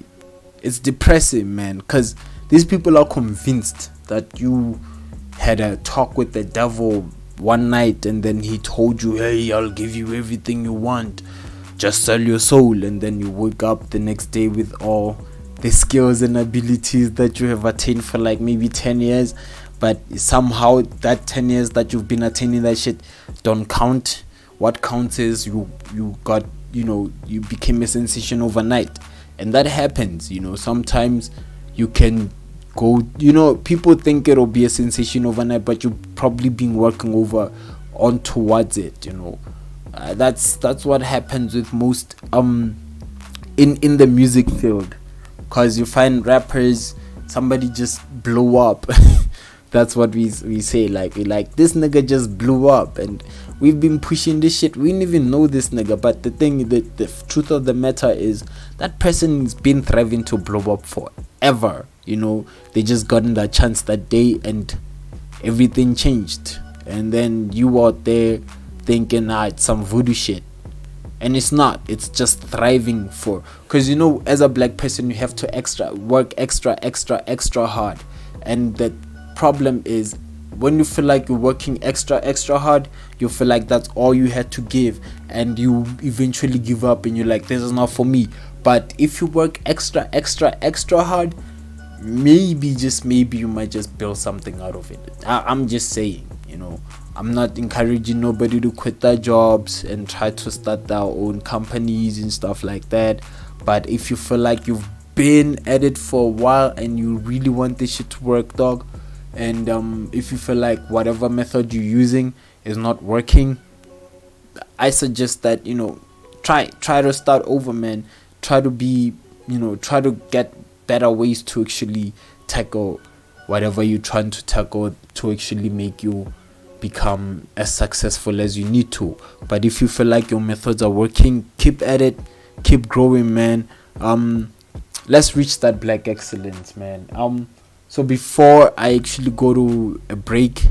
it's depressing, man, because these people are convinced that you had a talk with the devil one night and then he told you, hey, I'll give you everything you want, just sell your soul, and then you wake up the next day with all the skills and abilities that you have attained for like maybe 10 years, but somehow that 10 years that you've been attaining that shit don't count. What counts is you got, you became a sensation overnight. And that happens, sometimes you can go, people think it'll be a sensation overnight, but you've probably been working on towards it. That's what happens with most in the music field, because you find rappers, somebody just blew up. That's what we say, like this nigga just blew up and we've been pushing this shit, we didn't even know this nigga. But the truth of the matter is that person's been thriving to blow up forever. They just gotten that chance that day and everything changed, and then you out there thinking it's some voodoo shit, and it's not. It's just thriving for, because as a black person you have to work extra hard. And the problem is, when you feel like you're working extra hard, you feel like that's all you had to give, and you eventually give up and you're like, this is not for me. But if you work extra hard, maybe, just maybe, you might just build something out of it. I'm just saying, I'm not encouraging nobody to quit their jobs and try to start their own companies and stuff like that. But if you feel like you've been at it for a while and you really want this shit to work, dog, and if you feel like whatever method you're using is not working, I suggest that try to start over, man. Try to get better ways to actually tackle whatever you're trying to tackle to actually make you become as successful as you need to. But if you feel like your methods are working, keep at it, keep growing, man. Let's reach that black excellence, man. So before I actually go to a break,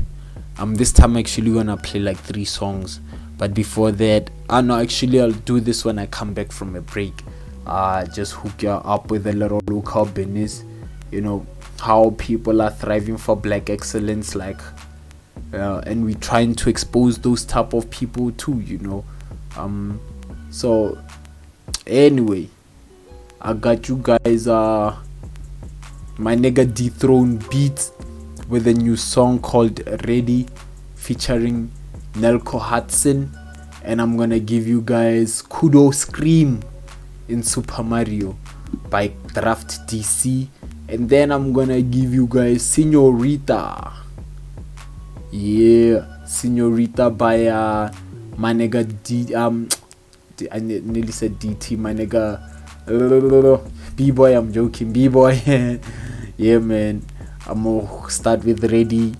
this time I'm actually gonna play like 3 songs. But before that, I'll do this when I come back from a break. Just hook you up with a little local business, how people are thriving for black excellence, and we're trying to expose those type of people too, so anyway, I got you guys my nigga Dethrone Beats with a new song called Ready featuring Nelco Hudson, and I'm gonna give you guys Kudo Scream in Super Mario by Draft DC, and then I'm gonna give you guys Senorita by my nigga I nearly said DT, my nigga B-Boy. I'm joking, B-Boy. Yeah, man, I'm gonna start with Ready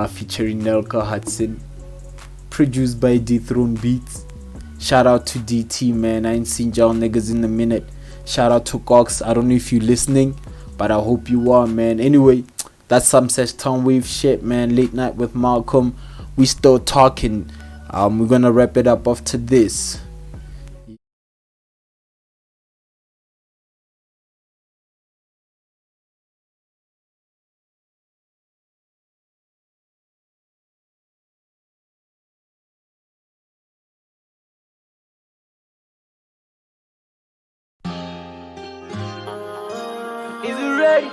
featuring Nelka Hudson, produced by Dethrone Beats. Shout out to DT, man. I ain't seen y'all niggas in a minute. Shout out to Cox. I don't know if you listening, but I hope you are, man. Anyway, that's some such town wave shit, man. Late night with Malcom. We still talking. We're gonna wrap it up after this. Is it ready?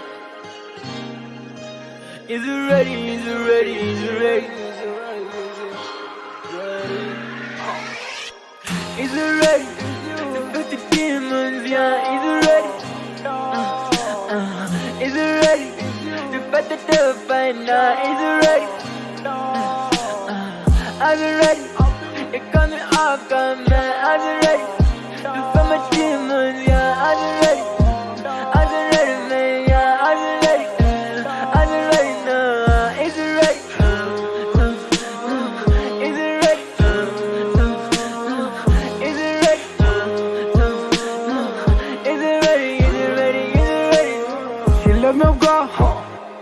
Is it ready? Is it ready? Is it ready? Is it ready? The 50 demons, yeah. Is it ready? Is it ready? The fight the devil fight now. Is it ready? Are you ready? They call me Arkham, man. Are you ready? To fight my demons, yeah. Are you ready?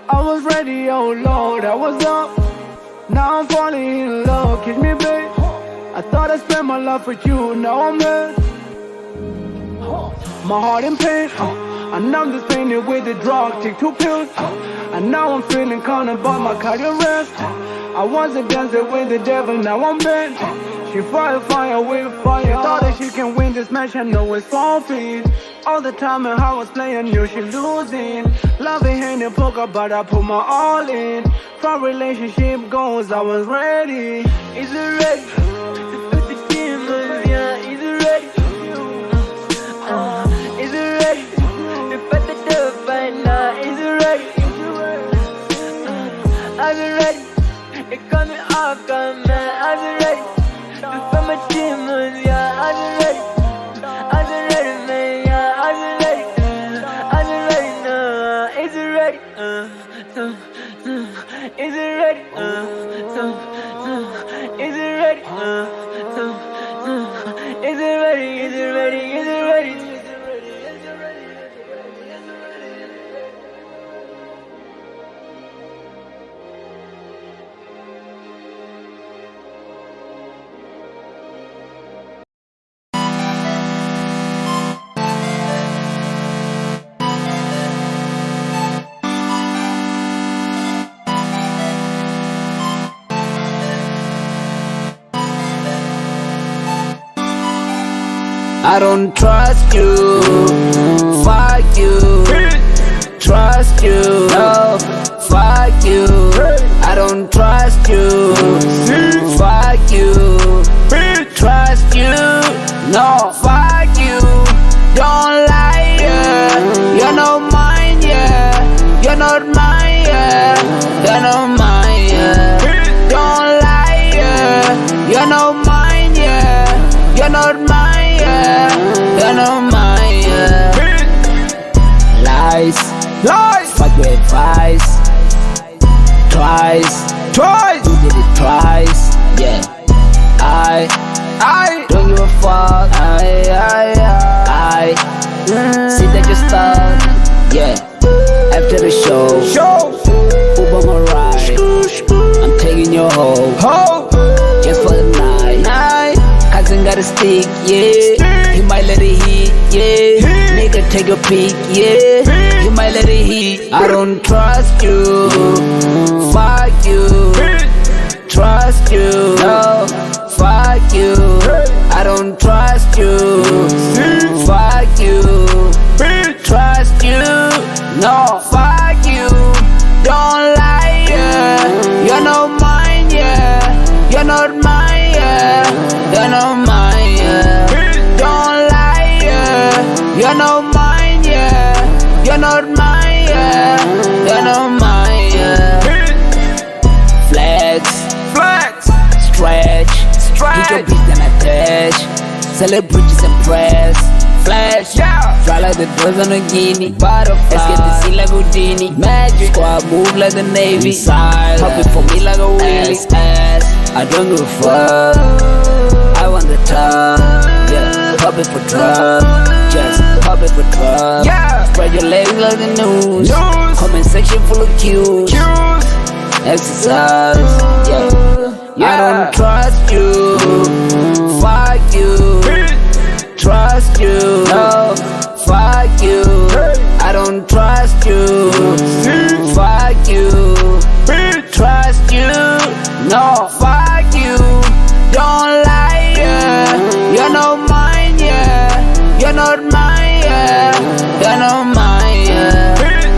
I was ready, oh Lord, I was up. Now I'm falling in love, kiss me, babe. I thought I spent my life with you, now I'm mad. My heart in pain, and I'm just painted with the drug, take 2 pills. And now I'm feeling calm about my cardio rest. I was a dancer with the devil, now I'm bent. She fire with fire. Thought that she can win this match, I know it's forfeit. All the time and how I was playing, knew she losing. Loving hand in poker, but I put my all in. For relationship goals, I was ready. Is it ready? To put the demons, yeah, is it ready? Is it ready? To put the dove right now, is it ready? Is it ready? It comes in Malcom, man, is it ready? To put my demons, yeah, is it ready? Is it ready, man, yeah, is it ready? Is it ready now? Is it ready? Is it ready? Is it ready? Is it ready? Is it ready? Is it ready? I don't trust you, fuck you. Trust you, no, fuck you. I don't trust you, fuck you. Trust you, no, fuck you. Don't lie, yeah. You're not mine, yeah. You're not mine, yeah. You're not mine, yeah. Don't lie, yeah. You're not mine, yeah. You're not mine. You're not mine, yeah. Lies, fuck your advice. Twice, you did it twice, yeah. I don't give a fuck. I see that you're stuck, yeah. After the show, Uber my ride. I'm taking your home, just for the night. Cousin got a stick, yeah. He might let it hit, yeah. Nigga take a peek, yeah. He might let it hit. I don't trust you, fuck you. Trust you, no, fuck you. I don't trust you, fuck you. Trust you, no, fuck you. Don't lie, yeah. You're not mine, yeah. You're not mine, yeah. You're not mine, yeah. Don't lie, yeah. You're not mine, yeah. You're not mine, yeah. You're not mine, yeah. Flex, stretch. Hit your beat then attach. Celebrities and press. Flash, fly like the doors on a guinea. Butterfly, escape the sea like Houdini. Magic, squad move like the Navy. Pop it for me like a wheelie. I don't give a fuck. I want the top, yeah. Pop it for drugs, just pop it for drugs. Spread your legs like the news. Comment section full of cues. Exercise, yeah. I don't trust you, fuck you. Trust you, no, fuck you. I don't trust you, fuck you. Trust you, no, fuck you. Don't lie, yeah. You're not mine, yeah. You're not mine, yeah. You're not mine, yeah.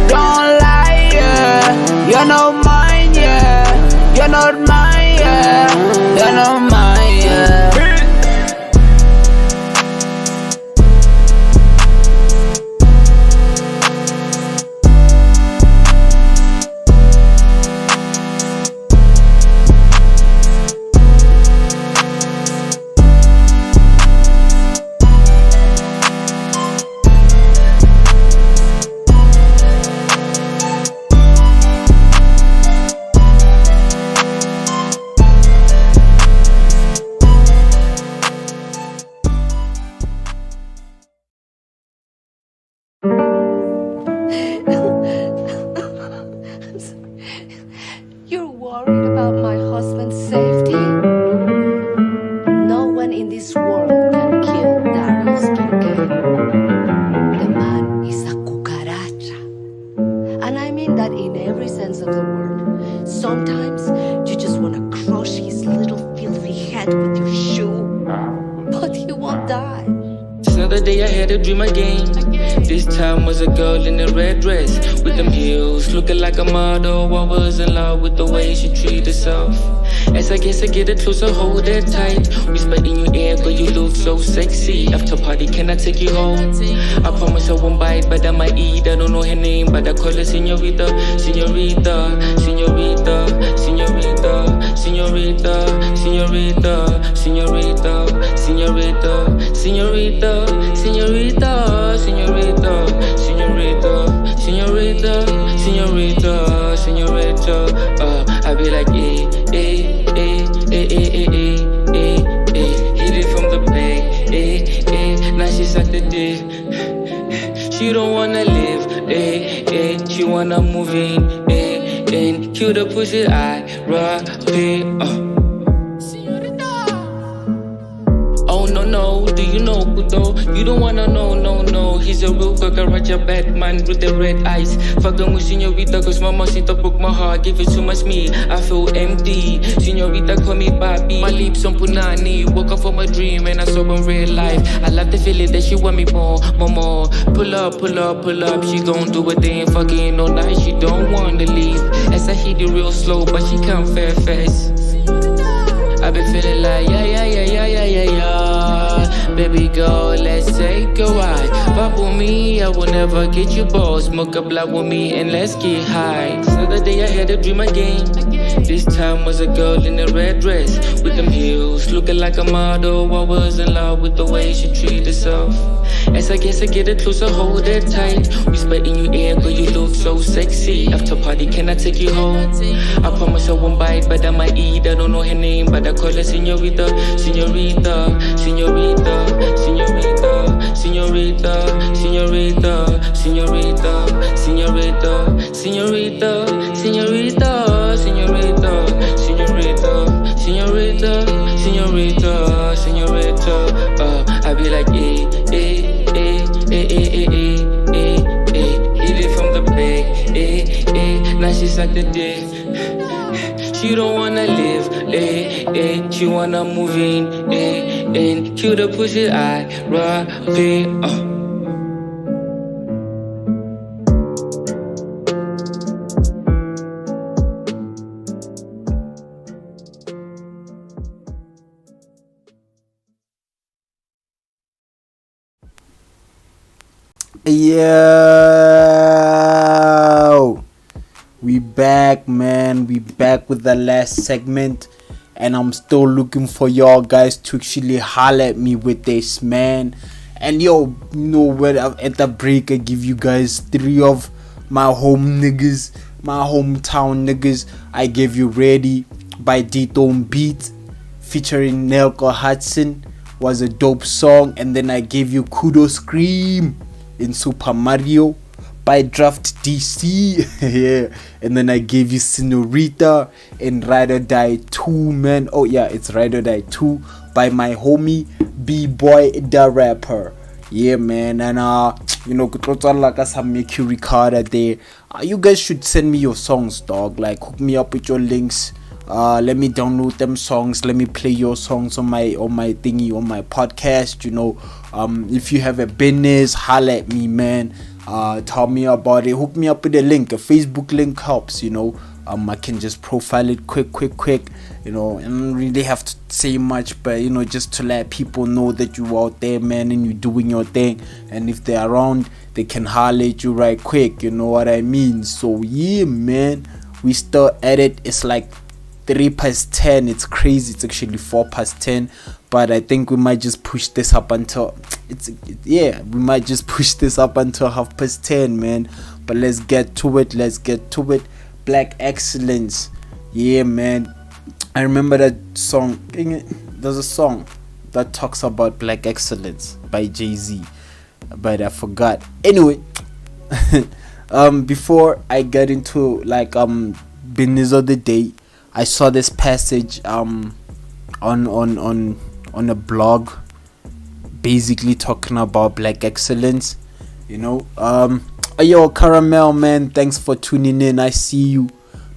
Don't lie, yeah. You're not mine, yeah. You're not mine, yeah. You're not that in every sense of the word. Sometimes you just want to crush his little filthy head with your shoe, but he won't die. Another day I had a dream again. This time was a girl in a red dress with them heels, looking like a model. I was in love with the way she treated herself. As I guess I get it closer, hold it tight. Whisper in your ear, girl, you look so sexy. After party, can I take you home? I promise I won't bite, but I might eat. I don't know her name, but I call her Señorita, Señorita, Señorita, Señorita, Señorita, Señorita, Señorita, Señorita, Señorita, Señorita, Señorita, Señorita, Señorita, Señorita. I be like, hit it from the back, now she's like the dick. She don't wanna live, she wanna move in, kill the pussy, I rock it, Oh no, do you know Kudo? You don't wanna know, no. He's a real Gagaraja Batman with the red eyes. Fucking with Señorita, cause Mamacita broke my heart. Give it too much me, I feel empty. Señorita, call me Bobby. My lips on Punani. Woke up from a dream and I saw in real life. I love the feeling that she want me more. Pull up. She gon' do it then fucking all night. She don't wanna leave. As I hit it real slow, but she come fast. I been feeling like, yeah. Baby girl, let's take a ride. Pop with me, I will never get you bored. Smoke a block with me and let's get high. So the day I had a dream again. This time was a girl in a red dress with them heels, looking like a model. I was in love with the way she treated herself. As I guess I get it closer, hold it tight. Whisper in your ear, girl, you look so sexy. After party, can I take you home? I promise I won't bite, but I might eat. I don't know her name, but I call her Señorita, Señorita, Señorita, Señorita, Señorita, Señorita, Señorita, Señorita, Señorita, Señorita, Señorita, Señorita, Señorita, Señorita. I be like, hit it from the back, now she's like the dick. She don't wanna live, she wanna move in, kill the pussy, I rock it, Yo, we back, man. We back with the last segment, and I'm still looking for y'all guys to actually holler at me with this, man. And yo, you know what? At the break, I give you guys 3 of my home niggas, my hometown niggas. I gave you Ready by D-Tone Beat featuring Nelko Hudson, was a dope song. And then I gave you Kudo Scream in Super Mario by Draft DC. Yeah. And then I gave you Senorita in Ride or Die 2, man. Oh yeah, it's Ride or Die 2 by my homie B-Boy the Rapper. Yeah, man. And you know, like some Mercury Carter there. You guys should send me your songs, dog. Like, hook me up with your links. Let me download them songs. Let me play your songs on my thingy, on my podcast. You know, if you have a business, holla at me, man. Tell me about it. Hook me up with a link. A Facebook link helps. You know, I can just profile it quick. You know, and I don't really have to say much, but you know, just to let people know that you out there, man, and you're doing your thing. And if they're around, they can holler at you right quick. You know what I mean? So yeah, man, we still at it. It's like 3:10. It's crazy. It's actually 4:10, but I think we might just push this up until we might just push this up until 10:30, man. But let's get to it. Black Excellence. Yeah, man. I remember that song. There's a song that talks about Black Excellence by Jay-Z, but I forgot. Anyway, before I get into business of the day, I saw this passage on a blog, basically talking about Black Excellence. You know, Yo, Caramel, man, thanks for tuning in. I see you.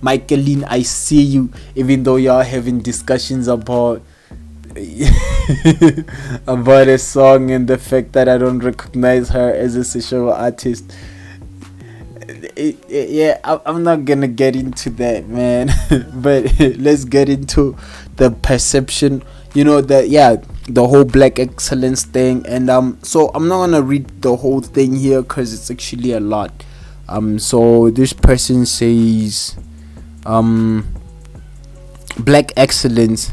Michaeline, I see you. Even though y'all having discussions about about a song and the fact that I don't recognize her as a sexual artist. I'm not gonna get into that, man. But let's get into the perception, the whole black excellence thing. And so I'm not gonna read the whole thing here because it's actually a lot. So this person says black excellence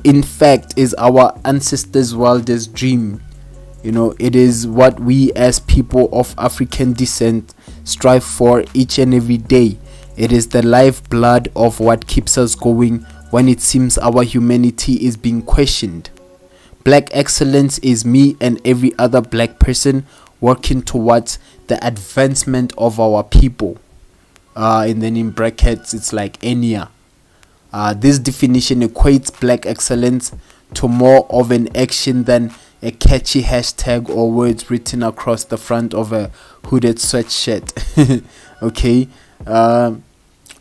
in fact is our ancestors' wildest dream. It is what we as people of African descent strive for each and every day. It is the lifeblood of what keeps us going when it seems our humanity is being questioned. Black excellence is me and every other black person working towards the advancement of our people. And then in brackets, it's like Enya. This definition equates black excellence to more of an action than a catchy hashtag or words written across the front of a hooded sweatshirt. Okay,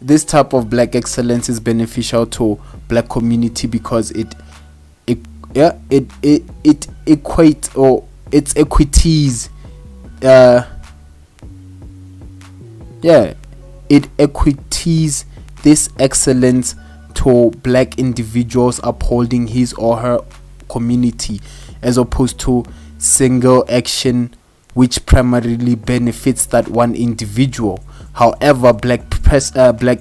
this type of black excellence is beneficial to black community because it equates, or its equities it equities this excellence to black individuals upholding his or her community, as opposed to single action which primarily benefits that one individual. However, black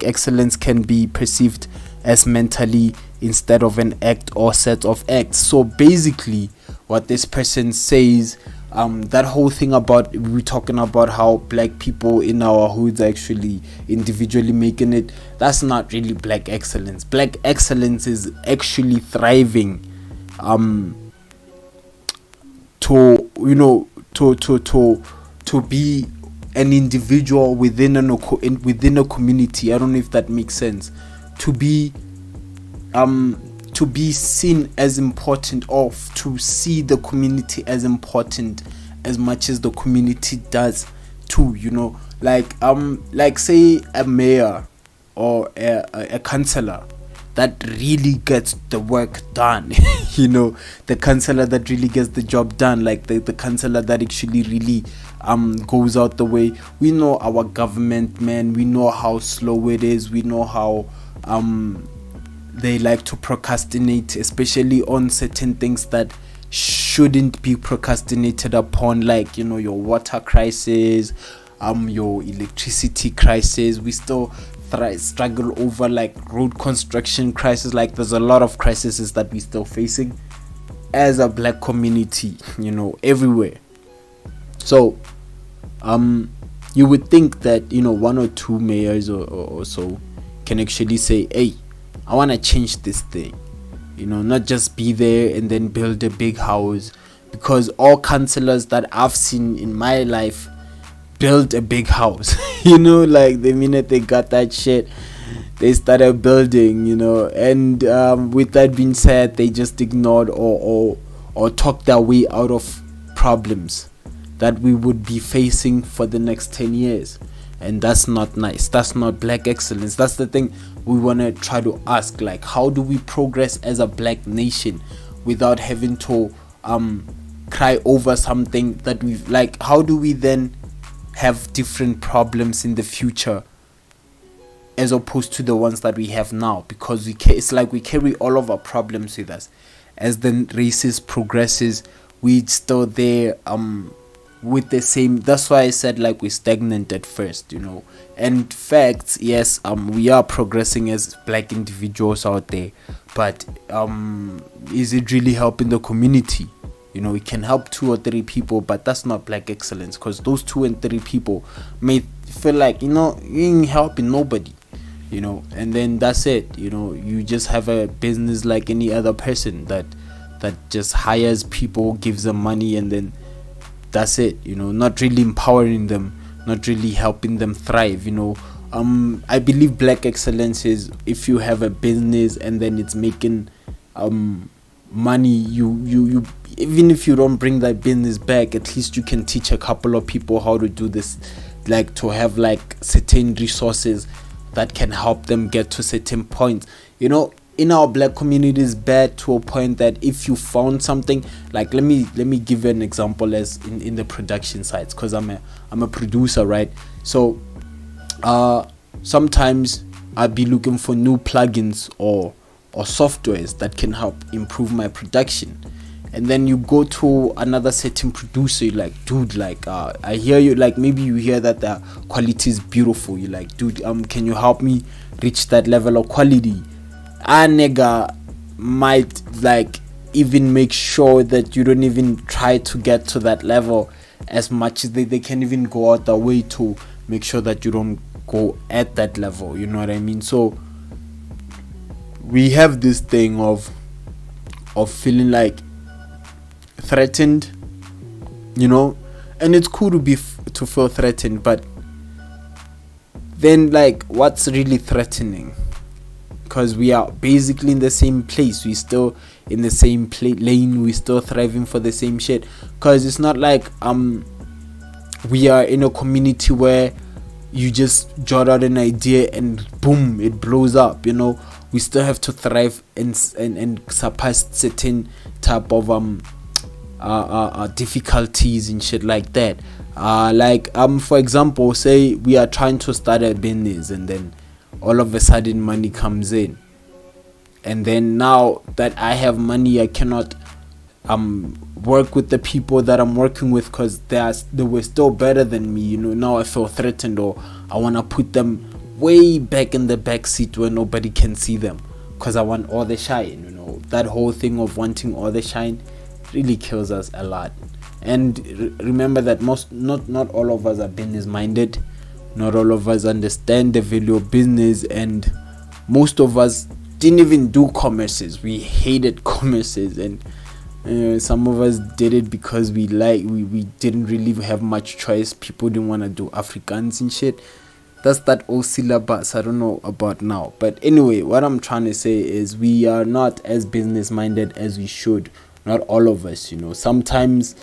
excellence can be perceived as mentally instead of an act or set of acts. So basically what this person says, that whole thing about, we're talking about how black people in our hoods are actually individually making it, that's not really black excellence. Black excellence is actually thriving to be an individual within a community. I don't know if that makes sense. To be seen as important, or to see the community as important as much as the community does too. Like say a mayor or a councillor that really gets the work done. The councillor that really gets the job done, like the councillor that actually really goes out the way. We know our government, man, we know how slow it is, we know how they like to procrastinate, especially on certain things that shouldn't be procrastinated upon, like your water crisis, your electricity crisis. We still struggle over like road construction crisis. Like there's a lot of crises that we still facing as a black community, everywhere. So you would think that one or two mayors or so can actually say, hey, I want to change this thing, not just be there and then build a big house, because all councillors that I've seen in my life build a big house. Like the minute they got that shit, they started building, and with that being said, they just ignored or talked their way out of problems that we would be facing for the next 10 years. And that's not nice. That's not black excellence. That's the thing we want to try to ask, like, how do we progress as a black nation without having to cry over something that we've, like, how do we then have different problems in the future as opposed to the ones that we have now? Because it's like we carry all of our problems with us. As the races progresses, we still there with the same. That's why I said like we're stagnant at first, and facts, yes, we are progressing as black individuals out there, but is it really helping the community? It can help 2 or 3 people, but that's not black excellence, because those 2 and 3 people may feel like you ain't helping nobody, and then that's it. You just have a business like any other person that just hires people, gives them money, and then that's it. Not really empowering them, not really helping them thrive. I believe black excellence is if you have a business and then it's making money, you even if you don't bring that business back, at least you can teach a couple of people how to do this, like to have like certain resources that can help them get to certain points. You know, in our black community is bad to a point that if you found something, like let me give you an example as in the production sides, because I'm a producer, right? So sometimes I'd be looking for new plugins or softwares that can help improve my production. And then you go to another certain producer, you're like, dude, like I hear you, like maybe you hear that the quality is beautiful, you're like, dude, can you help me reach that level of quality? A nigga might like even make sure that you don't even try to get to that level as much as they can even go out their way to make sure that you don't go at that level, you know what I mean? So we have this thing of feeling like threatened, you know, and it's cool to feel threatened, but then like what's really threatening? Because we are basically in the same place, we still in the same lane, we still thriving for the same shit. Because it's not like we are in a community where you just jot out an idea and boom, it blows up, you know. We still have to thrive and surpass certain type of difficulties and shit like that. For example, say we are trying to start a business and then all of a sudden money comes in, and then now that I have money, I cannot work with the people that I'm working with because they were still better than me, you know. Now I feel threatened, or I want to put them way back in the back seat where nobody can see them because I want all the shine, you know. That whole thing of wanting all the shine really kills us a lot. And remember that not all of us are business minded, not all of us understand the value of business, and most of us didn't even do commerces. We hated commerces, and some of us did it because we didn't really have much choice. People didn't want to do Afrikaans and shit. That's that old syllabus. I don't know about now, but anyway, what I'm trying to say is we are not as business minded as we should. Not all of us, you know. Sometimes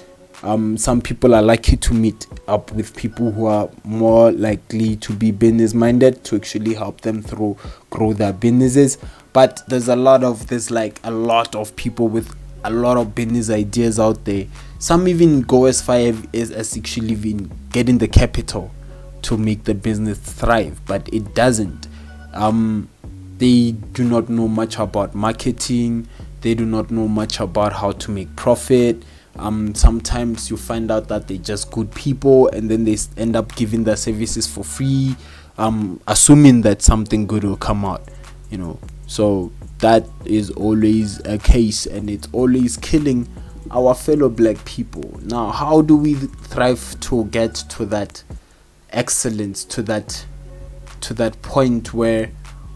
some people are lucky to meet up with people who are more likely to be business minded to actually help them grow their businesses. But there's a lot of people with a lot of business ideas out there. Some even go as far as actually even getting the capital to make the business thrive, but it doesn't. They do not know much about marketing. They do not know much about how to make profit. Sometimes you find out that they're just good people, and then they end up giving their services for free, assuming that something good will come out, you know. So that is always a case, and it's always killing our fellow black people. Now, how do we thrive to get to that excellence, to that point where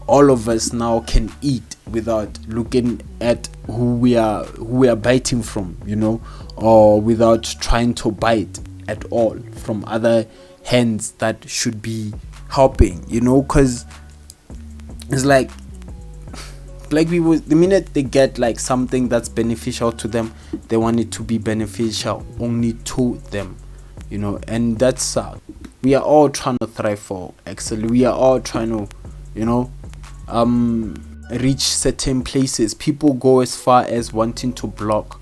all of us now can eat without looking at who we are biting from, you know, or without trying to bite at all from other hands that should be helping, you know? Because it's like black people, the minute they get like something that's beneficial to them, they want it to be beneficial only to them, you know. And that's we are all trying to thrive for excellence. We are all trying to, you know, reach certain places. People go as far as wanting to block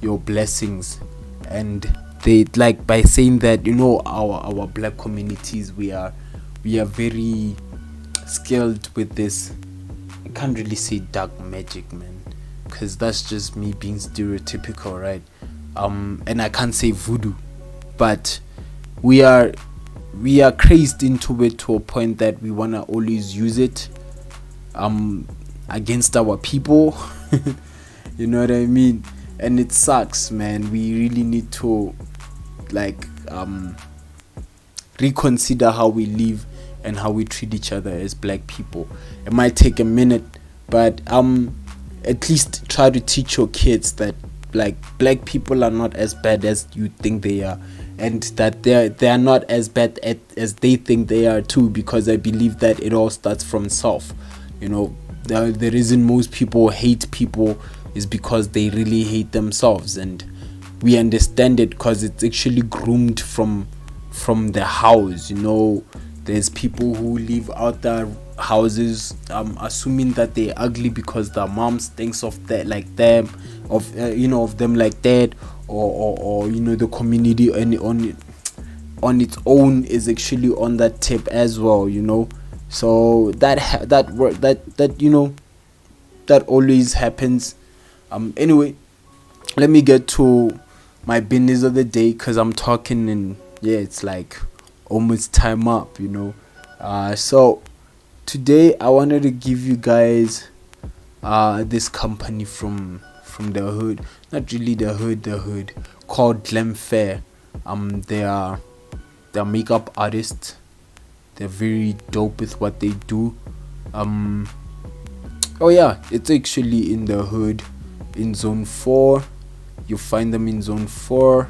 your blessings, and they like by saying that, you know, our black communities, we are very skilled with this. I can't really say dark magic, man, because that's just me being stereotypical, right? And I can't say voodoo, but we are crazed into it to a point that we want to always use it against our people. You know what I mean? And it sucks, man. We really need to reconsider how we live and how we treat each other as black people. It might take a minute, but at least try to teach your kids that like black people are not as bad as you think they are, and that they are not as bad as they think they are too, because I believe that it all starts from self. You know, the reason most people hate people is because they really hate themselves, and we understand it because it's actually groomed from the house. There's people who live out their houses assuming that they're ugly because their moms thinks of that like them, of them like that, or the community on its own is actually on that tip as well. So that always happens. Anyway, let me get to my business of the day, because I'm talking and it's like almost time up. So today I wanted to give you guys this company from the hood, not really the hood, called Glam Fair. They're makeup artists. They're very dope with what they do. It's actually in the hood, in zone 4. You find them in zone 4,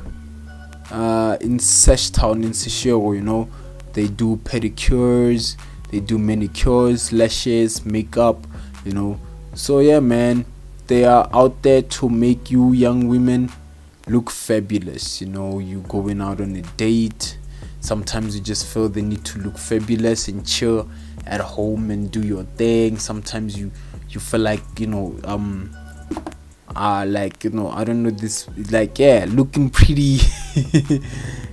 in Seshtown, in Seshego. They do pedicures, they do manicures, lashes, makeup. So yeah, man, they are out there to make you young women look fabulous. You going out on a date, sometimes you just feel the need to look fabulous and chill at home and do your thing. Sometimes you feel like I don't know, this, like, looking pretty.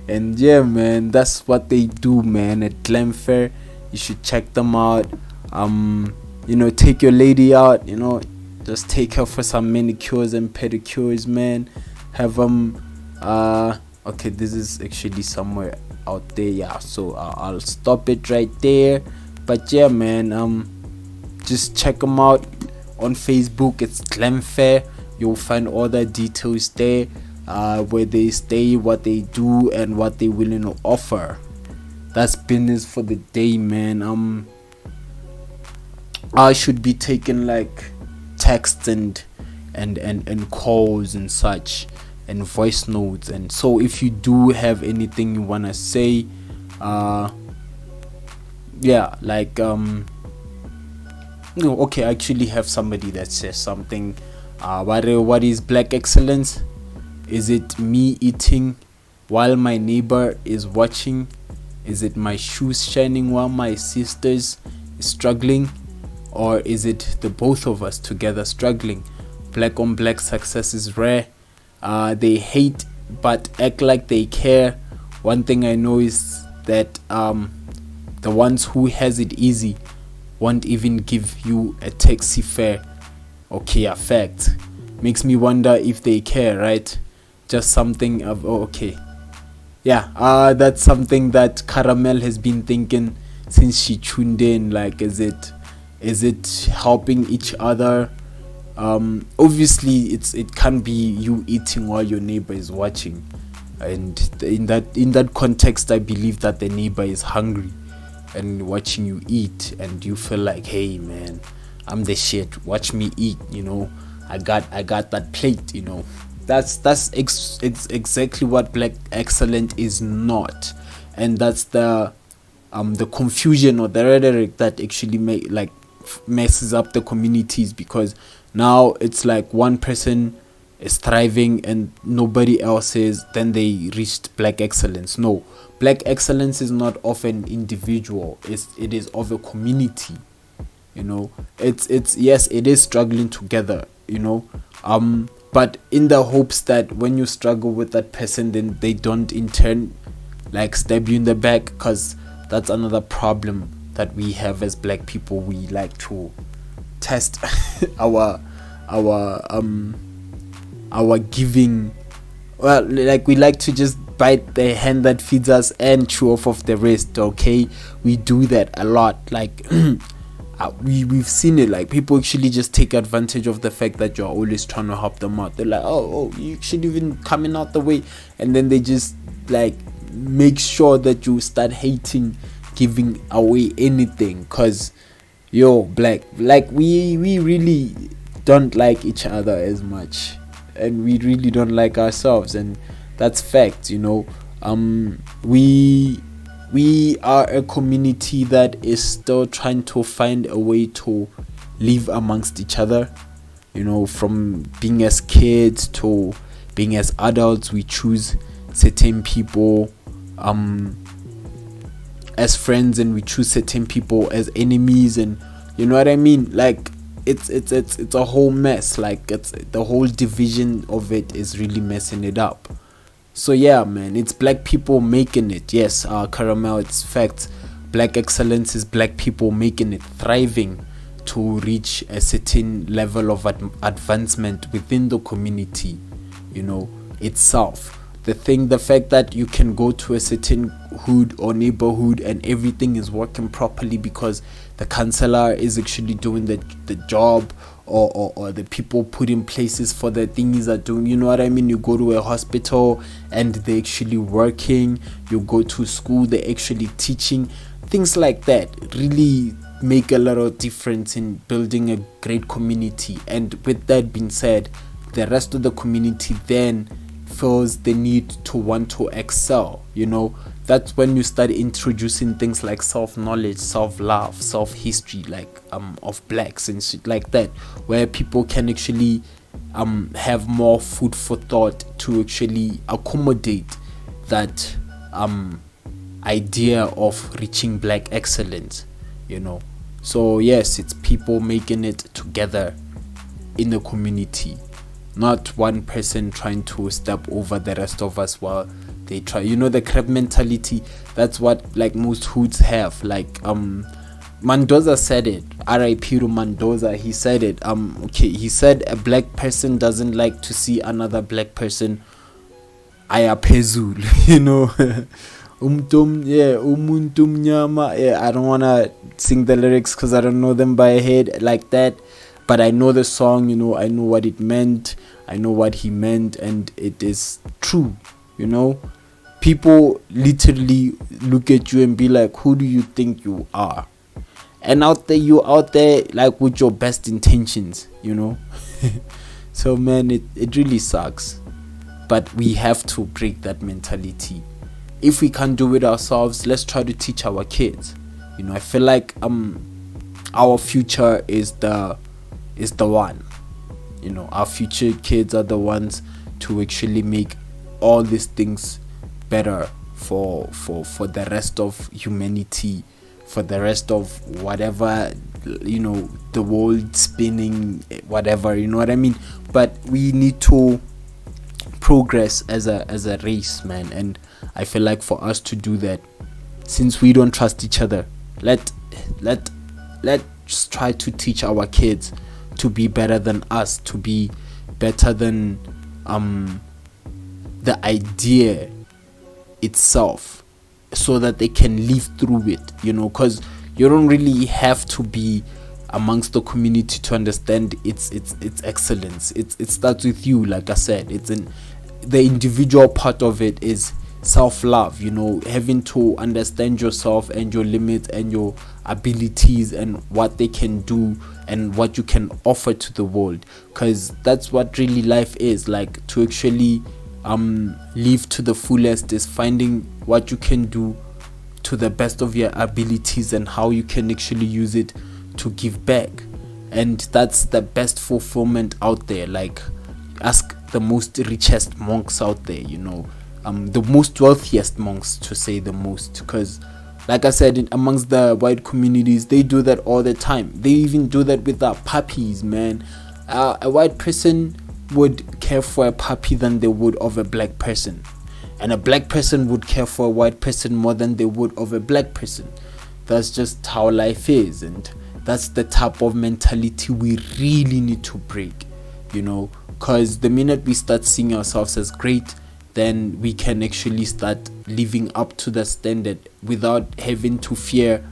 And yeah, man, that's what they do, man, at Glam Fair. You should check them out. Take your lady out, just take her for some manicures and pedicures, man. Have okay, this is actually somewhere out there, so I'll stop it right there. But yeah, man, just check them out on Facebook. It's Glam Fair. You'll find all the details there, where they stay, what they do, and what they're willing to offer. That's business for the day, man. I should be taking like texts and calls and such, and voice notes. And so if you do have anything you wanna say, okay, I actually have somebody that says something. What is black excellence? Is it me eating while my neighbor is watching? Is it my shoes shining while my sisters is struggling? Or is it the both of us together struggling? Black on black success is rare. They hate but act like they care. One thing I know is that the ones who has it easy won't even give you a taxi fare. Okay, a fact. Makes me wonder if they care, right? Just something of that's something that Caramel has been thinking since she tuned in. Like, is it helping each other? Obviously it can't be you eating while your neighbor is watching, and in that context I believe that the neighbor is hungry and watching you eat, and you feel like, hey man, I'm the shit, watch me eat, I got that plate. That's exactly what black excellent is not. And that's the confusion or the rhetoric that actually messes up the communities, because now it's like one person is thriving and nobody else is, then they reached black excellence. No, black excellence is not of an individual, it is of a community. It's yes, it is struggling together, but in the hopes that when you struggle with that person, then they don't in turn like stab you in the back, because that's another problem that we have as black people. We like to test our giving. Well, like, we like to just bite the hand that feeds us and chew off of the rest. Okay, we do that a lot. Like we've seen it. Like, people actually just take advantage of the fact that you're always trying to help them out. They're like, oh, you should even coming out the way, and then they just like make sure that you start hating giving away anything, because black, like, we really don't like each other as much, and we really don't like ourselves, and that's fact. We are a community that is still trying to find a way to live amongst each other, from being as kids to being as adults, we choose certain people as friends, and we choose certain people as enemies, and you know what I mean. Like it's a whole mess. Like it's the whole division of it is really messing it up. So yeah, man, it's black people making it. Yes, Caramel, it's fact. Black excellence is black people making it, thriving to reach a certain level of advancement within the community, you know, itself. The fact that you can go to a certain hood or neighborhood and everything is working properly because the councillor is actually doing the job, or the people put in places for the things are doing, you know what I mean. You go to a hospital and they're actually working, you go to school, they're actually teaching. Things like that really make a lot of difference in building a great community. And with that being said, the rest of the community then feels the need to want to excel, you know. That's when you start introducing things like self-knowledge, self-love, self-history, like of blacks and shit like that, where people can actually have more food for thought to actually accommodate that idea of reaching black excellence, you know. So yes, it's people making it together in the community, not one person trying to step over the rest of us while they try, you know, the crab mentality. That's what like most hoods have. Like Mendoza said it, RIP to Mendoza, he said it. He said a black person doesn't like to see another black person ayapezul, you know. Umuntum nyama. Yeah, I don't wanna sing the lyrics because I don't know them by head like that, but I know the song, you know. I know what it meant, I know what he meant, and it is true, you know. People literally look at you and be like, who do you think you are? And you're out there like with your best intentions, you know. So man, it really sucks, but we have to break that mentality. If we can't do it ourselves, let's try to teach our kids, you know. I feel like our future is the one, you know. Our future kids are the ones to actually make all these things better for the rest of humanity, for the rest of whatever, you know, the world spinning, whatever, you know what I mean. But we need to progress as a race, man. And I feel like for us to do that, since we don't trust each other, let's try to teach our kids to be better than us, to be better than the idea itself, so that they can live through it, you know. Because you don't really have to be amongst the community to understand its excellence. It starts with you. Like I said, the individual part of it is self-love, you know, having to understand yourself and your limits and your abilities and what they can do and what you can offer to the world. Because that's what really life is like. To actually live to the fullest is finding what you can do to the best of your abilities and how you can actually use it to give back. And that's the best fulfillment out there. Like, ask the most richest monks out there, you know, the most wealthiest monks, to say the most. Because like I said, amongst the white communities, they do that all the time. They even do that with our puppies, man. A white person would care for a puppy than they would of a black person, and a black person would care for a white person more than they would of a black person. That's just how life is, and that's the type of mentality we really need to break, you know. Because the minute we start seeing ourselves as great, then we can actually start living up to the standard without having to fear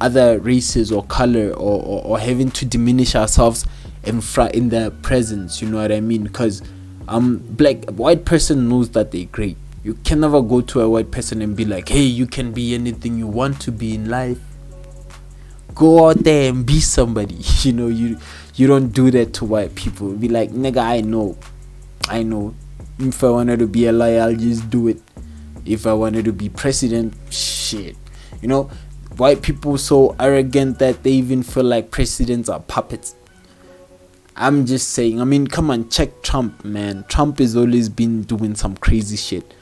other races or color, or having to diminish ourselves in their presence, you know what I mean. Because white person knows that they're great. You can never go to a white person and be like, hey, you can be anything you want to be in life. Go out there and be somebody. You know, you don't do that to white people. Be like, nigga, I know. If I wanted to be a lawyer, I'll just do it. If I wanted to be president, shit. You know, white people so arrogant that they even feel like presidents are puppets. I'm just saying, I mean, come on, check Trump, man. Trump has always been doing some crazy shit.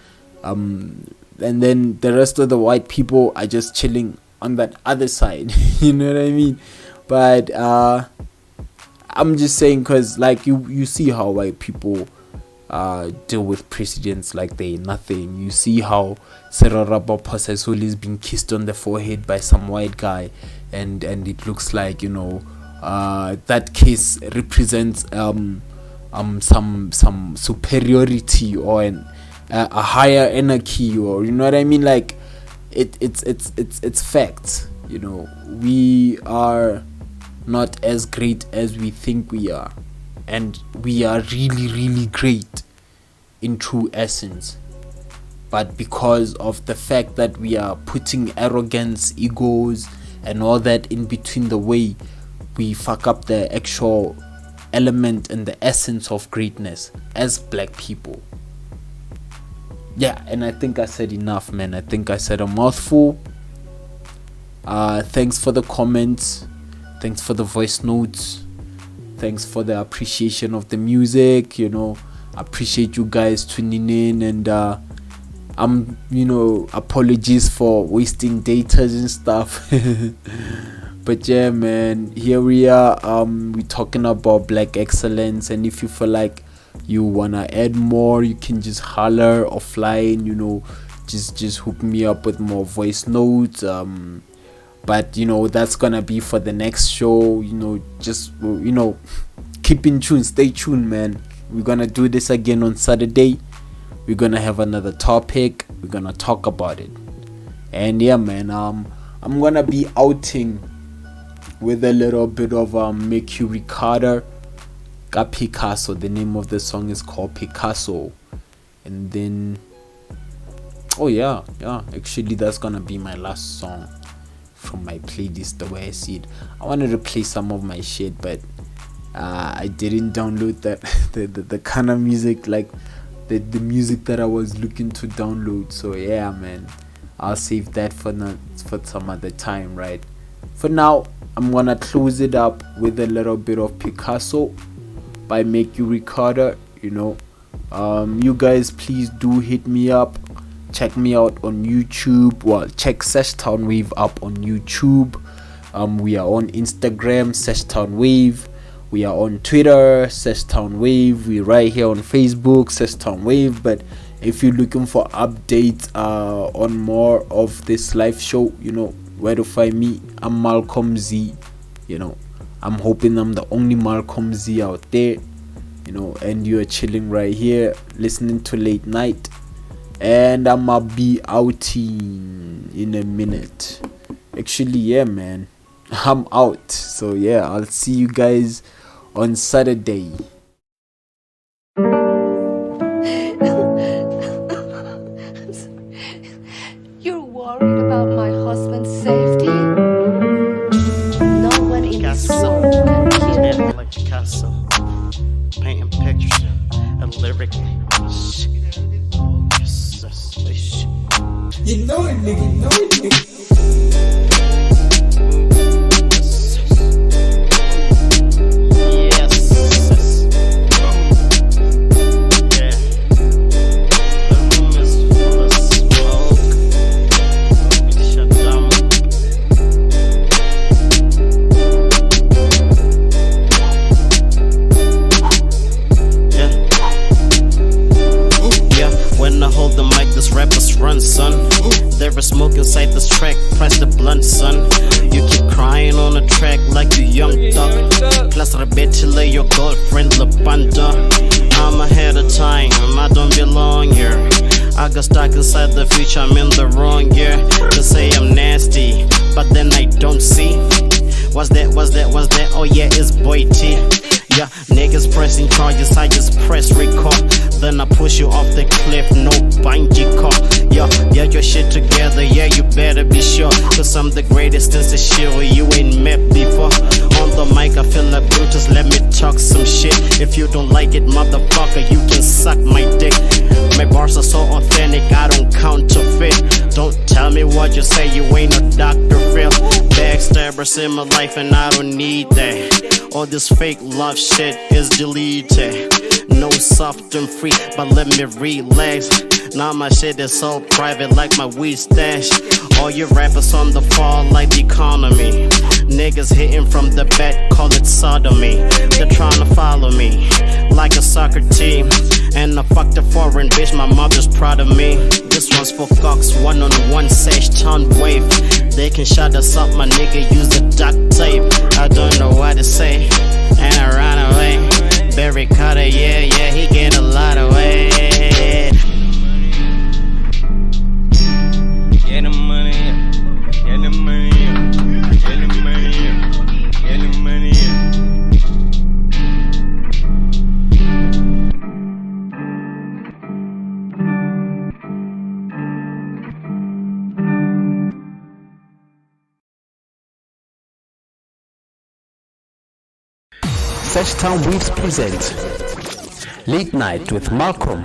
And then the rest of the white people are just chilling on that other side. You know what I mean? But I'm just saying, because like you see how white people deal with presidents like they're nothing. You see how Cyril Ramaphosa has always been kissed on the forehead by some white guy, and it looks like, you know, that kiss represents some superiority or a higher anarchy, or you know what I mean. Like it's facts. You know, we are not as great as we think we are, and we are really, really great in true essence. But because of the fact that we are putting arrogance, egos, and all that in between the way, we fuck up the actual element and the essence of greatness as black people. Yeah, and I think I said enough, man. I think I said a mouthful. Thanks for the comments. Thanks for the voice notes. Thanks for the appreciation of the music. You know, I appreciate you guys tuning in, and you know, apologies for wasting datas and stuff. But yeah, man, here we are. We're talking about black excellence, and if you feel like you wanna add more, you can just holler offline. You know, just hook me up with more voice notes. But you know, that's gonna be for the next show. You know, just, you know, keep in tune, stay tuned, man. We're gonna do this again on Saturday. We're gonna have another topic. We're gonna talk about it. And yeah, man, I'm gonna be outing with a little bit of Mercury Carter, got Picasso. The name of the song is called Picasso. And then, oh yeah, actually that's gonna be my last song from my playlist, the way I see it. I wanted to play some of my shit, but I didn't download that the kind of music, like the music that I was looking to download. So yeah, man, I'll save that for some other time, right? For now, I'm gonna close it up with a little bit of Picasso by Mercury Carter. You know, you guys please do hit me up. Check me out on YouTube. Well, check Seshtown Wave up on YouTube. We are on Instagram, Seshtown Wave. We are on Twitter, Seshtown Wave. We're right here on Facebook, Seshtown Wave. But if you're looking for updates on more of this live show, you know where to find me. I'm Malcom Z. You know, I'm hoping I'm the only Malcom Z out there. You know, and you're chilling right here, listening to Late Night. And I'ma be outing in a minute. Actually, yeah, man, I'm out. So yeah, I'll see you guys on Saturday. You're worried about my husband's safety? No one in this world can kill him. Like Picasso, painting pictures and lyrically. You know it, nigga, you know it, nigga. Son, there is smoke inside this track. Press the blunt, son. You keep crying on the track like you young duck. Plus, lay your girlfriend Lapanda. I'm ahead of time, I don't belong here. I got stuck inside the future, I'm in the wrong year. They say I'm nasty, but then I don't see. What's that? Oh yeah, it's Boy T. Yeah, niggas pressing charges, I just press record. Then I push you off the cliff, no bungee cord. Yeah, get your shit together, yeah, you better be sure. Cause I'm the greatest since the shit you ain't met before. On the mic, I feel like Brutus, let me talk some shit. If you don't like it, motherfucker, you can suck my dick. My bars are so authentic, I don't counterfeit. Don't tell me what you say, you ain't no Dr. Phil. Backstabber rappers in my life and I don't need that. All this fake love shit is deleted. No soft and free, but let me relax. Now my shit is so private like my weed stash. All your rappers on the fall like the economy. Niggas hitting from the back, call it sodomy. They're trying to follow me like a soccer team. And I fucked a foreign bitch, my mother's proud of me. This one's for Cox, 1-on-1 sash, ton wave. They can shut us up, my nigga, use the duct tape. I don't know what to say, and I ran away. Barry Carter, yeah, he get a lot of weight. Get the money, get the money, get the money, get the money. First Town Weaves presents Late Night with Malcom.